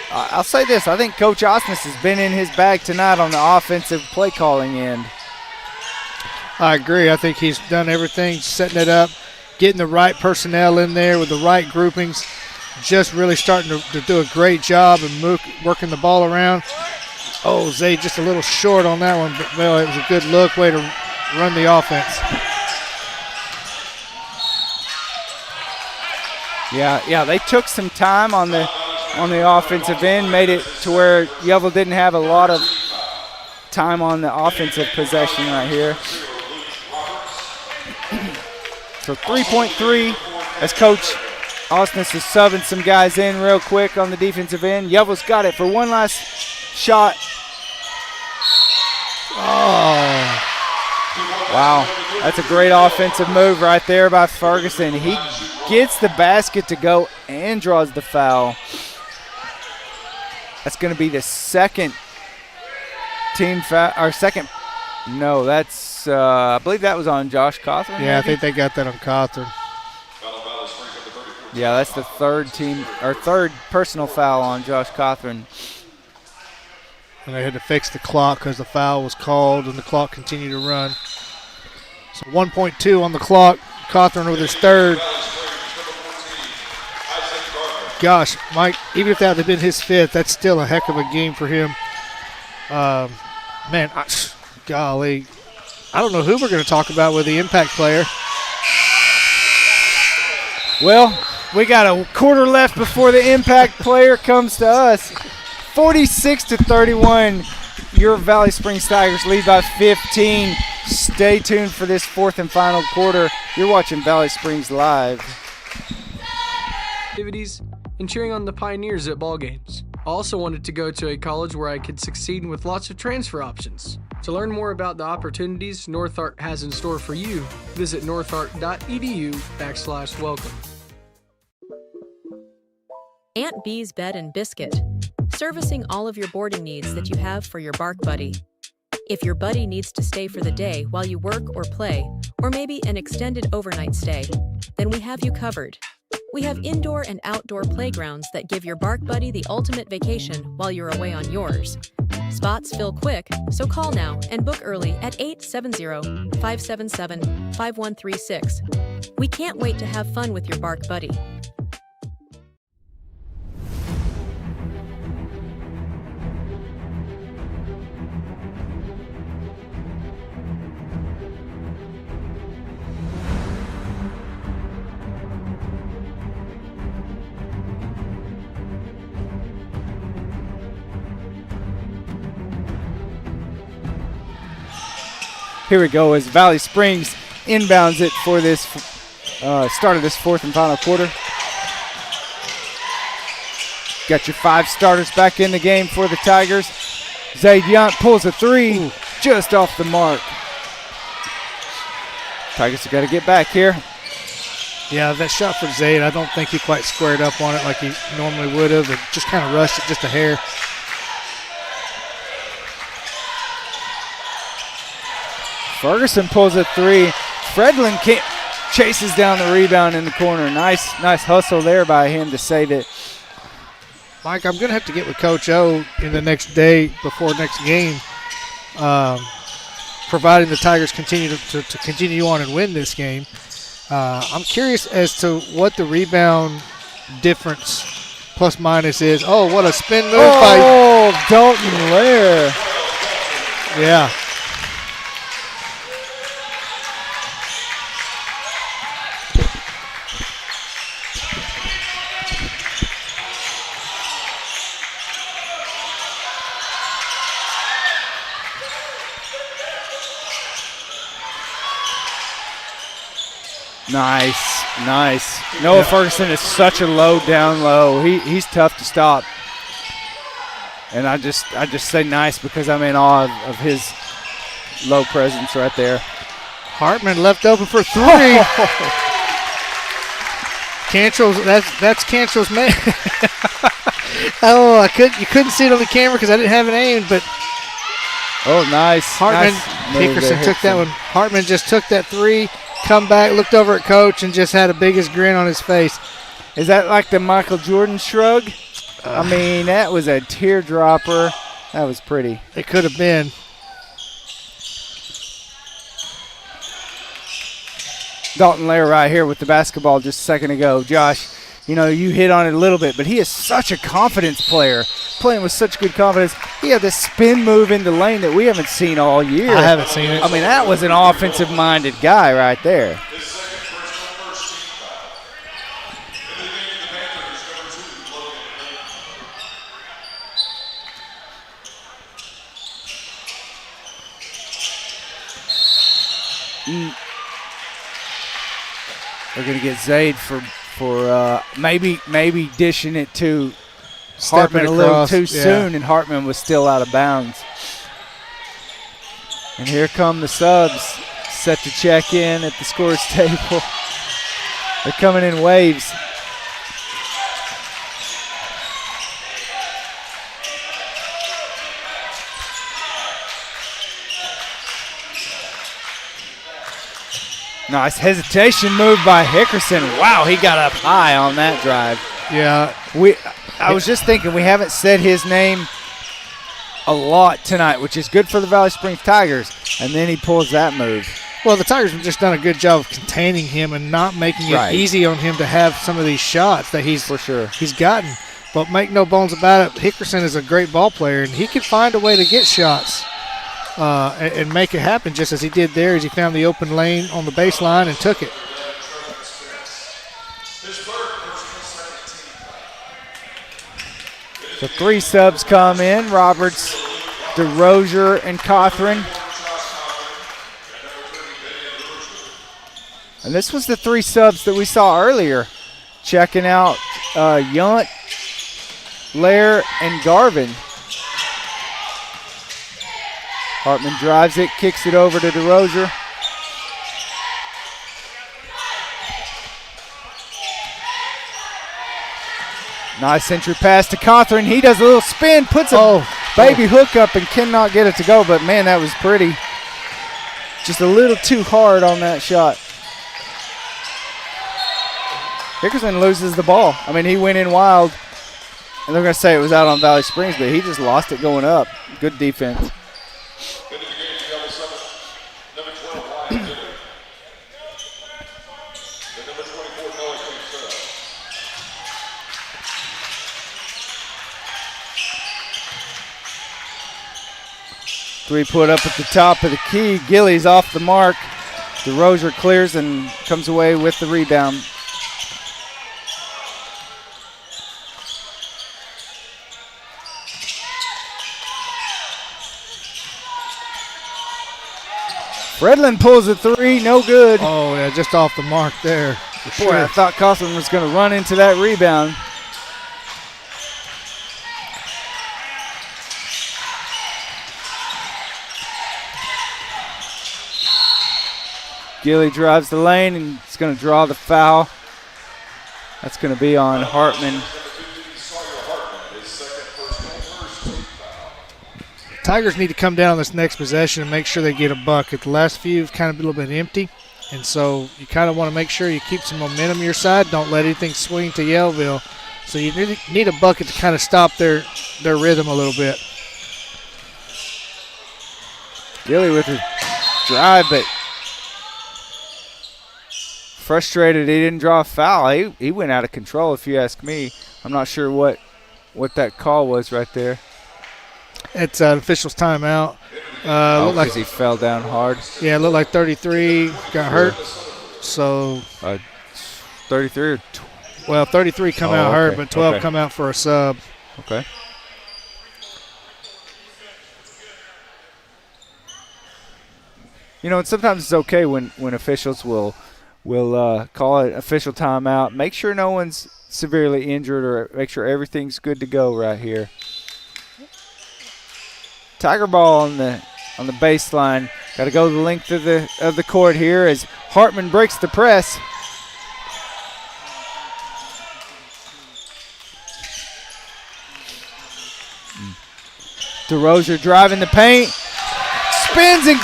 I'll say this. I think Coach Osnes has been in his bag tonight on the offensive play calling end. I agree. I think he's done everything, setting it up, getting the right personnel in there with the right groupings, just really starting to do a great job and working the ball around. Oh, Zay just a little short on that one, but well, it was a good look, way to run the offense. Yeah, they took some time on the offensive end, made it to where Yellville didn't have a lot of time on the offensive possession right here. So 3.3 as Coach Osnes is subbing some guys in real quick on the defensive end. Yellville's got it for one last shot. Oh. Wow, that's a great offensive move right there by Ferguson. He gets the basket to go and draws the foul. That's going to be the second team foul, or second. No, that's, I believe that was on Josh Cawthorn. Yeah, maybe? I think they got that on Cawthorn. Yeah, that's the third personal foul on Josh Cawthorn. And they had to fix the clock because the foul was called and the clock continued to run. So 1.2 on the clock. Cawthorn with his third. Gosh, Mike, even if that had been his fifth, that's still a heck of a game for him. Golly. I don't know who we're going to talk about with the impact player. Well, we got a quarter left before the impact player comes to us. 46-31, your Valley Springs Tigers lead by 15. Stay tuned for this fourth and final quarter. You're watching Valley Springs Live. Activities and cheering on the Pioneers at ball games. I also wanted to go to a college where I could succeed with lots of transfer options. To learn more about the opportunities North Ark has in store for you, visit northark.edu/welcome. Aunt Bee's Bed and Biscuit, servicing all of your boarding needs that you have for your bark buddy. If your buddy needs to stay for the day while you work or play, or maybe an extended overnight stay, then we have you covered. We have indoor and outdoor playgrounds that give your bark buddy the ultimate vacation while you're away on yours. Spots fill quick, so call now and book early at 870-577-5136. We can't wait to have fun with your bark buddy. Here we go as Valley Springs inbounds it for this start of this fourth and final quarter. Got your five starters back in the game for the Tigers. Zayd Young pulls a three, just off the mark. Tigers have got to get back here. Yeah, that shot for Zayd, I don't think he quite squared up on it like he normally would have. It just kind of rushed it just a hair. Ferguson pulls a three. Fredlin chases down the rebound in the corner. Nice hustle there by him to save it. Mike, I'm going to have to get with Coach O in the next day before next game, providing the Tigers continue to continue on and win this game. I'm curious as to what the rebound difference plus minus is, oh, what a spin move Oh, Dalton Lair. Yeah. Nice. Noah Ferguson is such a low down low. He's tough to stop. And I just say nice because I'm in awe of his low presence right there. Hartman left open for 3. Cantrell's that's Cantrell's man. Oh, you couldn't see it on the camera because I didn't have it aimed, but nice. Hartman, Hickerson took that one. Hartman just took that 3, come back, looked over at coach, and just had the biggest grin on his face. Is that like the Michael Jordan shrug? I mean, that was a teardropper. That was pretty. It could have been. Dalton Lair right here with the basketball just a second ago. Josh, you hit on it a little bit, but he is such a confidence player, playing with such good confidence. He had this spin move in the lane that we haven't seen all year. I haven't seen it. I mean, that was an offensive-minded guy right there. His second personal first team foul. In the game, the Panthers, number 2, Logan Lane. We're going to get Zaid for maybe dishing it to Stepping Hartman a little across, too yeah. soon, and Hartman was still out of bounds. And here come the subs, set to check in at the scores table. They're coming in waves. Nice hesitation move by Hickerson. Wow, he got up high on that drive. Yeah. I was just thinking we haven't said his name a lot tonight, which is good for the Valley Springs Tigers, and then he pulls that move. Well, the Tigers have just done a good job of containing him and not making it easy on him to have some of these shots that he's gotten. But make no bones about it, Hickerson is a great ball player, and he can find a way to get shots and make it happen, just as he did there as he found the open lane on the baseline and took it. So 3 subs come in, Roberts, DeRozier, and Cothran. And this was the 3 subs that we saw earlier. Checking out Yunt, Lair, and Garvin. Hartman drives it, kicks it over to DeRozier. Nice entry pass to Cothran. He does a little spin, puts a baby hook up and cannot get it to go. But, man, that was pretty. Just a little too hard on that shot. Hickerson loses the ball. I mean, he went in wild. And they're going to say it was out on Valley Springs, but he just lost it going up. Good defense. Into the game, number 7, number 12, Ryan Dillon. And number 24, Noah Kinsella. 3 put up at the top of the key. Gillies off the mark. DeRozier clears and comes away with the rebound. Fredlin pulls a 3, no good. Oh, yeah, just off the mark there. For Boy, sure. I thought Cothran was going to run into that rebound. Gilly drives the lane and it's going to draw the foul. That's going to be on Hartman. Tigers need to come down on this next possession and make sure they get a bucket. The last few have kind of been a little bit empty, and so you kind of want to make sure you keep some momentum your side. Don't let anything swing to Yellville. So you need a bucket to kind of stop their rhythm a little bit. Gilly with a drive, but frustrated he didn't draw a foul. He went out of control, if you ask me. I'm not sure what that call was right there. It's an official's timeout. Looked like he fell down hard. Yeah, it looked like 33 got hurt. So 33 or 33 come out hurt, okay. but 12 Okay. come out for a sub. Okay. You know, and sometimes it's okay when officials will call an official timeout. Make sure no one's severely injured, or make sure everything's good to go right here. Tiger ball on the baseline. Got to go the length of the court here as Hartman breaks the press. DeRozier driving the paint, spins and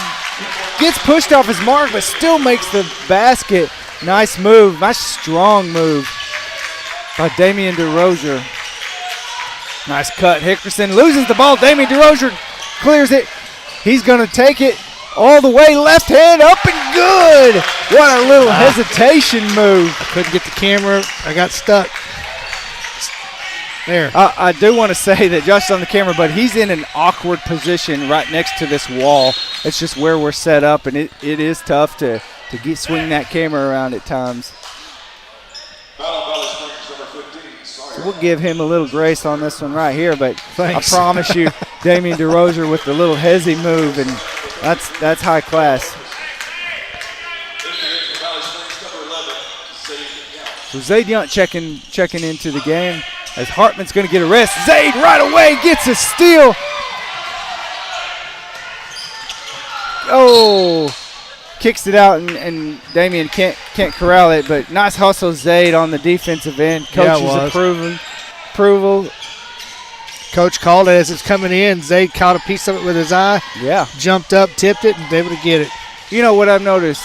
gets pushed off his mark, but still makes the basket. Nice move, nice strong move by Damian DeRozier. Nice cut. Hickerson loses the ball. Damian DeRozier clears it. He's going to take it all the way. Left hand up and good. What a little hesitation move. I couldn't get the camera. I got stuck. There. I do want to say that Josh is on the camera, but he's in an awkward position right next to this wall. It's just where we're set up, and it is tough to swing that camera around at times. So we'll give him a little grace on this one right here, but Thanks. I promise you, Damian DeRozier with the little hezzy move, and that's high class. So Zayd Yunt checking into the game as Hartman's going to get a rest. Zayd right away gets a steal. Oh, kicks it out, and Damian can't corral it, but nice hustle, Zayd, on the defensive end. Coach's approval. Coach called it as it's coming in. Zayd caught a piece of it with his eye. Yeah. Jumped up, tipped it, and was able to get it. You know what I've noticed,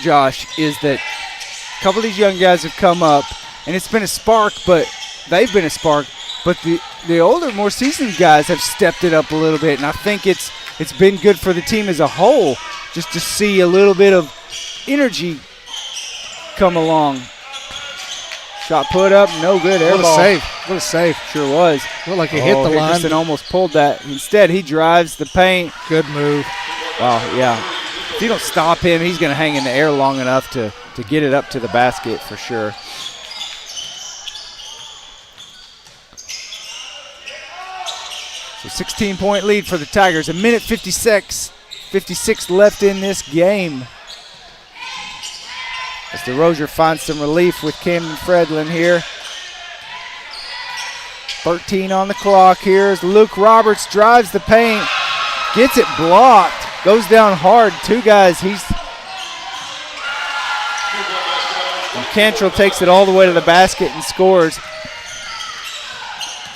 Josh, is that a couple of these young guys have come up, and it's been a spark, but they've been a spark. But the older, more seasoned guys have stepped it up a little bit, and I think it's been good for the team as a whole just to see a little bit of energy come along. Shot put up, no good. Air ball. What a save. Sure was. Looked like it hit the line. Hickerson almost pulled that. Instead, he drives the paint. Good move. Wow, yeah. If you don't stop him, he's going to hang in the air long enough to get it up to the basket for sure. So 16-point lead for the Tigers. A minute 56 left in this game. As DeRozier finds some relief with Camden Fredlin here. 13 on the clock here as Luke Roberts drives the paint. Gets it blocked. Goes down hard. Two guys. And Cantrell takes it all the way to the basket and scores.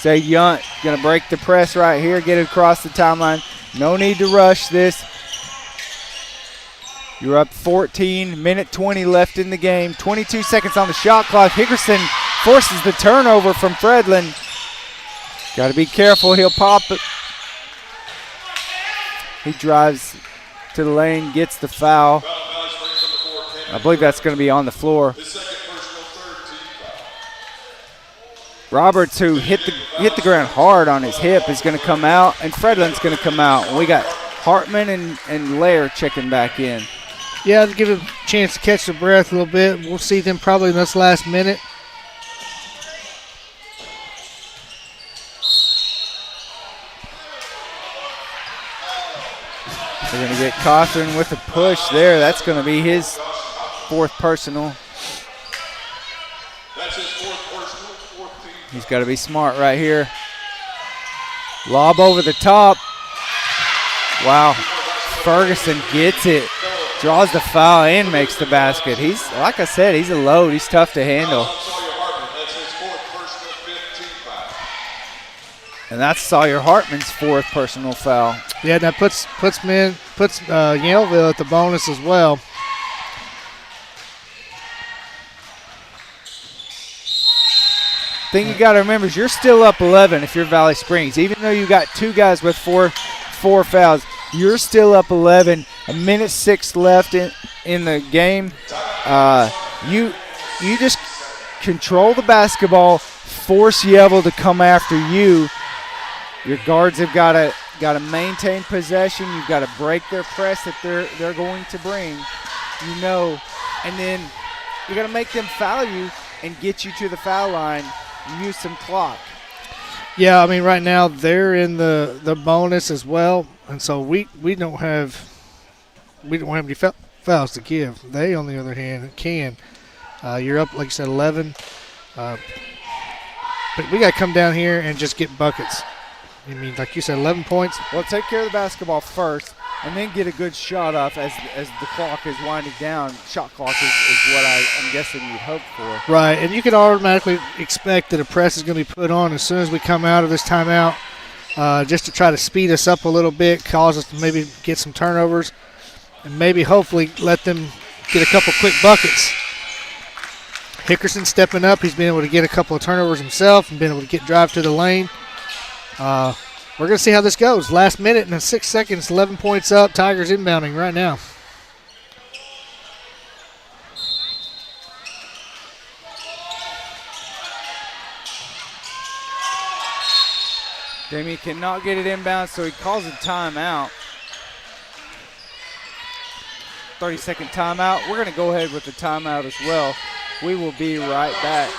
Zayd Yunt going to break the press right here, get it across the timeline. No need to rush this. You're up 14, minute 20 left in the game. 22 seconds on the shot clock. Hickerson forces the turnover from Fredlin. Got to be careful, he'll pop it. He drives to the lane, gets the foul. I believe that's going to be on the floor. Roberts, who hit the ground hard on his hip, is going to come out, and Fredlin's going to come out. And we got Hartman and Lair checking back in. Yeah, to give him a chance to catch the breath a little bit. We'll see them probably in this last minute. They're going to get Cothran with a push there. That's going to be his fourth personal. That's his fourth personal, 14. He's got to be smart right here. Lob over the top. Wow. Ferguson gets it. Draws the foul and makes the basket. He's, like I said, he's a load. He's tough to handle. And that's Sawyer Hartman's fourth personal foul. Yeah, that puts Yellville at the bonus as well. Thing you got to remember is you're still up 11 if you're Valley Springs. Even though you got two guys with four fouls, you're still up 11. A minute 6 left in the game. You just control the basketball, force Yellville to come after you. Your guards have got to maintain possession. You've got to break their press that they're going to bring, and then you got to make them foul you and get you to the foul line. Use some clock. Yeah, I mean, right now they're in the bonus as well, and so we don't have any fouls to give. They, on the other hand, can. You're up, like you said, 11. But we got to come down here and just get buckets. I mean, like you said, 11 points. Well, take care of the basketball first, and then get a good shot off as the clock is winding down. Shot clock is what I'm guessing you'd hope for. Right, and you can automatically expect that a press is going to be put on as soon as we come out of this timeout, just to try to speed us up a little bit, cause us to maybe get some turnovers, and maybe hopefully let them get a couple quick buckets. Hickerson stepping up. He's been able to get a couple of turnovers himself and been able to drive to the lane. We're going to see how this goes. Last minute and 6 seconds, 11 points up. Tigers inbounding right now. Damien cannot get it inbound, so he calls a timeout. 30-second timeout. We're going to go ahead with the timeout as well. We will be right back.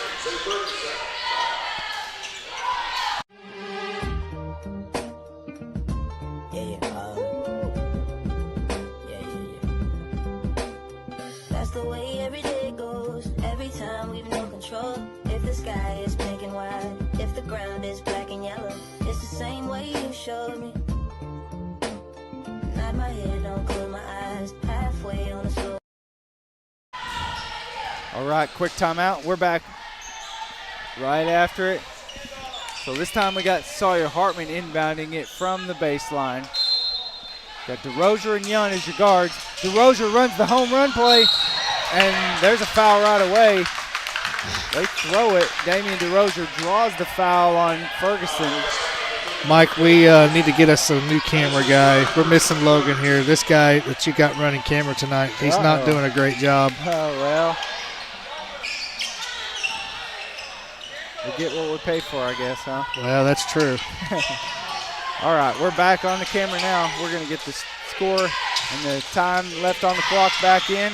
That's the way every day goes. Every time we've no control. If the sky is pink and white, if the ground is black and yellow, it's the same way you showed me. Nod my head, don't close my eyes. Halfway on the floor. All right, quick timeout. We're back right after it. So this time we got Sawyer Hartman inbounding it from the baseline. Got DeRozier and Young as your guards. DeRozier runs the home run play, and there's a foul right away. They throw it. Damian DeRozier draws the foul on Ferguson. Mike, we need to get us a new camera guy. We're missing Logan here. This guy that you got running camera tonight, he's not doing a great job. Oh, well. We get what we pay for, I guess, huh? Well, that's true. All right, we're back on the camera now. We're going to get the score and the time left on the clock back in.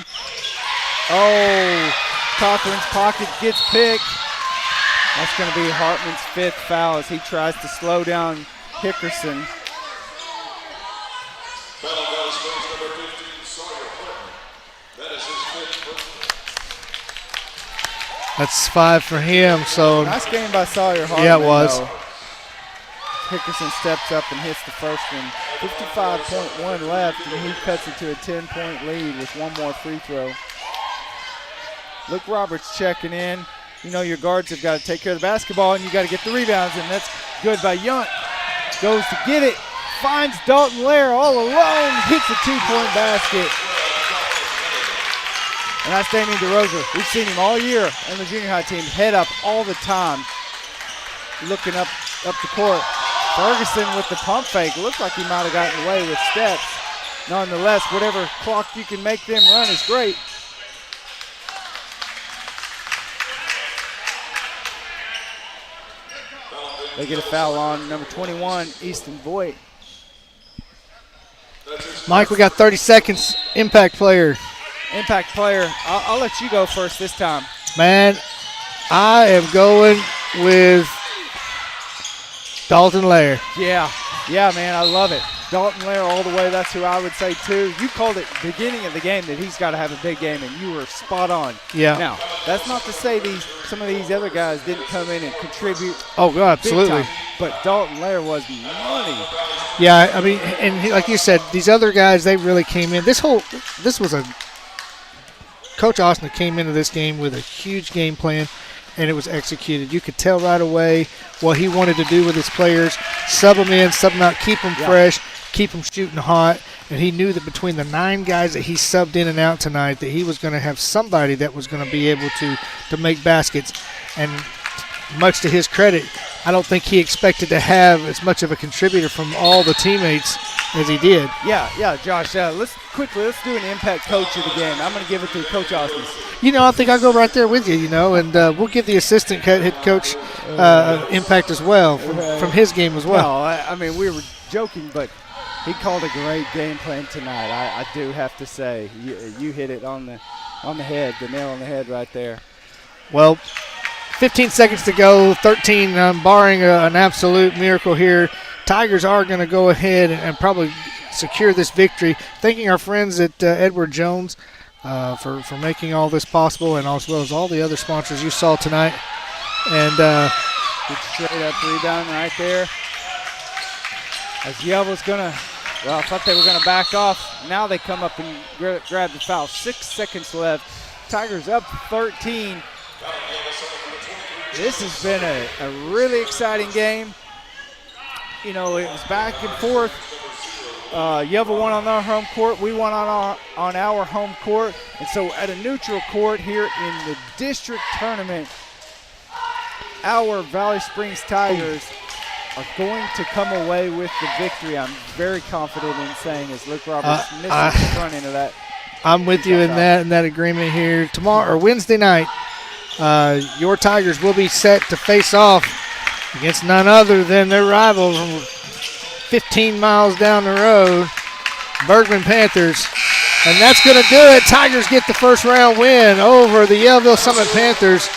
Oh, Cochran's pocket gets picked. That's going to be Hartman's 5th foul as he tries to slow down Hickerson. Foul goes first, number 15, Sawyer Hartman. That is his 5th. That's 5 for him. So nice game by Sawyer Hartman. Yeah, it was. Though. Hickerson steps up and hits the first one. 55.1 left, and he cuts it to a 10-point lead with one more free throw. Luke Roberts checking in. You know your guards have got to take care of the basketball, and you got to get the rebounds, and that's good by Yunt. Goes to get it, finds Dalton Lair all alone, hits a 2-point basket. And that's Damian DeRozier. We've seen him all year on the junior high team, head up all the time, looking up the court. Ferguson with the pump fake. Looked like he might have gotten away with steps. Nonetheless, whatever clock you can make them run is great. They get a foul on number 21, Easton Voigt. Mike, we got 30 seconds. Impact player. Impact player. I'll let you go first this time. Man, I am going with Dalton Lair. Yeah, man, I love it. Dalton Lair all the way, that's who I would say too. You called it beginning of the game that he's got to have a big game, and you were spot on. Yeah. Now, that's not to say some of these other guys didn't come in and contribute. Oh, God, absolutely. But Dalton Lair was money. Yeah, I mean, and like you said, these other guys, they really came in. This was Coach Austin came into this game with a huge game plan, and it was executed. You could tell right away what he wanted to do with his players, sub them in, sub them out, keep them fresh, keep them shooting hot, and he knew that between the 9 guys that he subbed in and out tonight that he was going to have somebody that was going to be able to make baskets. And much to his credit, I don't think he expected to have as much of a contributor from all the teammates as he did. Yeah, Josh. Let's do an impact coach of the game. I'm going to give it to Coach Osmus. I think I'll go right there with you, and we'll give the assistant head coach impact as well from his game as well. No, I mean, we were joking, but he called a great game plan tonight. I do have to say, you hit it on the head, the nail on the head right there. Well, 15 seconds to go, 13, barring an absolute miracle here. Tigers are going to go ahead and probably secure this victory. Thanking our friends at Edward Jones for making all this possible, and as well as all the other sponsors you saw tonight. And good straight up rebound right there. As Yellville's going to, I thought they were going to back off. Now they come up and grab the foul. 6 seconds left. Tigers up 13. This has been a really exciting game. It was back and forth. Yellville won on our home court. We won on our home court. And so at a neutral court here in the district tournament, our Valley Springs Tigers are going to come away with the victory. I'm very confident in saying, as Luke Roberts misses the front end of that. I'm with you in that agreement here. Tomorrow or Wednesday night, your Tigers will be set to face off against none other than their rivals from 15 miles down the road, Bergman Panthers. And that's going to do it. Tigers get the first round win over the Yellville Summit Panthers.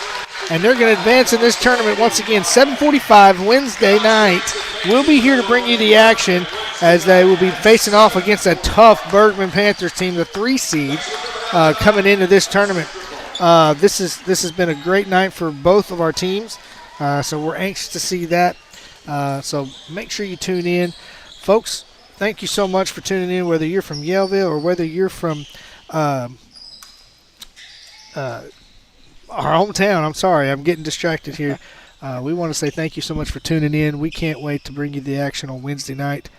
And they're going to advance in this tournament once again, 7:45 Wednesday night. We'll be here to bring you the action as they will be facing off against a tough Bergman Panthers team, the 3 seed, coming into this tournament. This has been a great night for both of our teams, so we're anxious to see that. So make sure you tune in. Folks, thank you so much for tuning in, whether you're from Yellville or whether you're from our hometown. I'm sorry, I'm getting distracted here. We want to say thank you so much for tuning in. We can't wait to bring you the action on Wednesday night.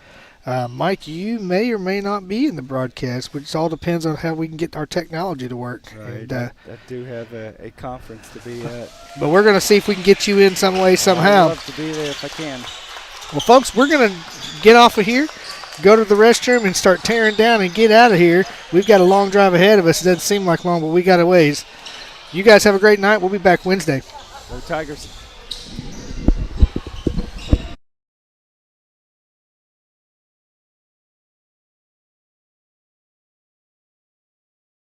Mike, you may or may not be in the broadcast, which all depends on how we can get our technology to work. Right. And, I do have a conference to be at. But we're going to see if we can get you in some way, somehow. I'd love to be there if I can. Well, folks, we're going to get off of here, go to the restroom, and start tearing down and get out of here. We've got a long drive ahead of us. It doesn't seem like long, but we got a ways. You guys have a great night. We'll be back Wednesday. Go Tigers.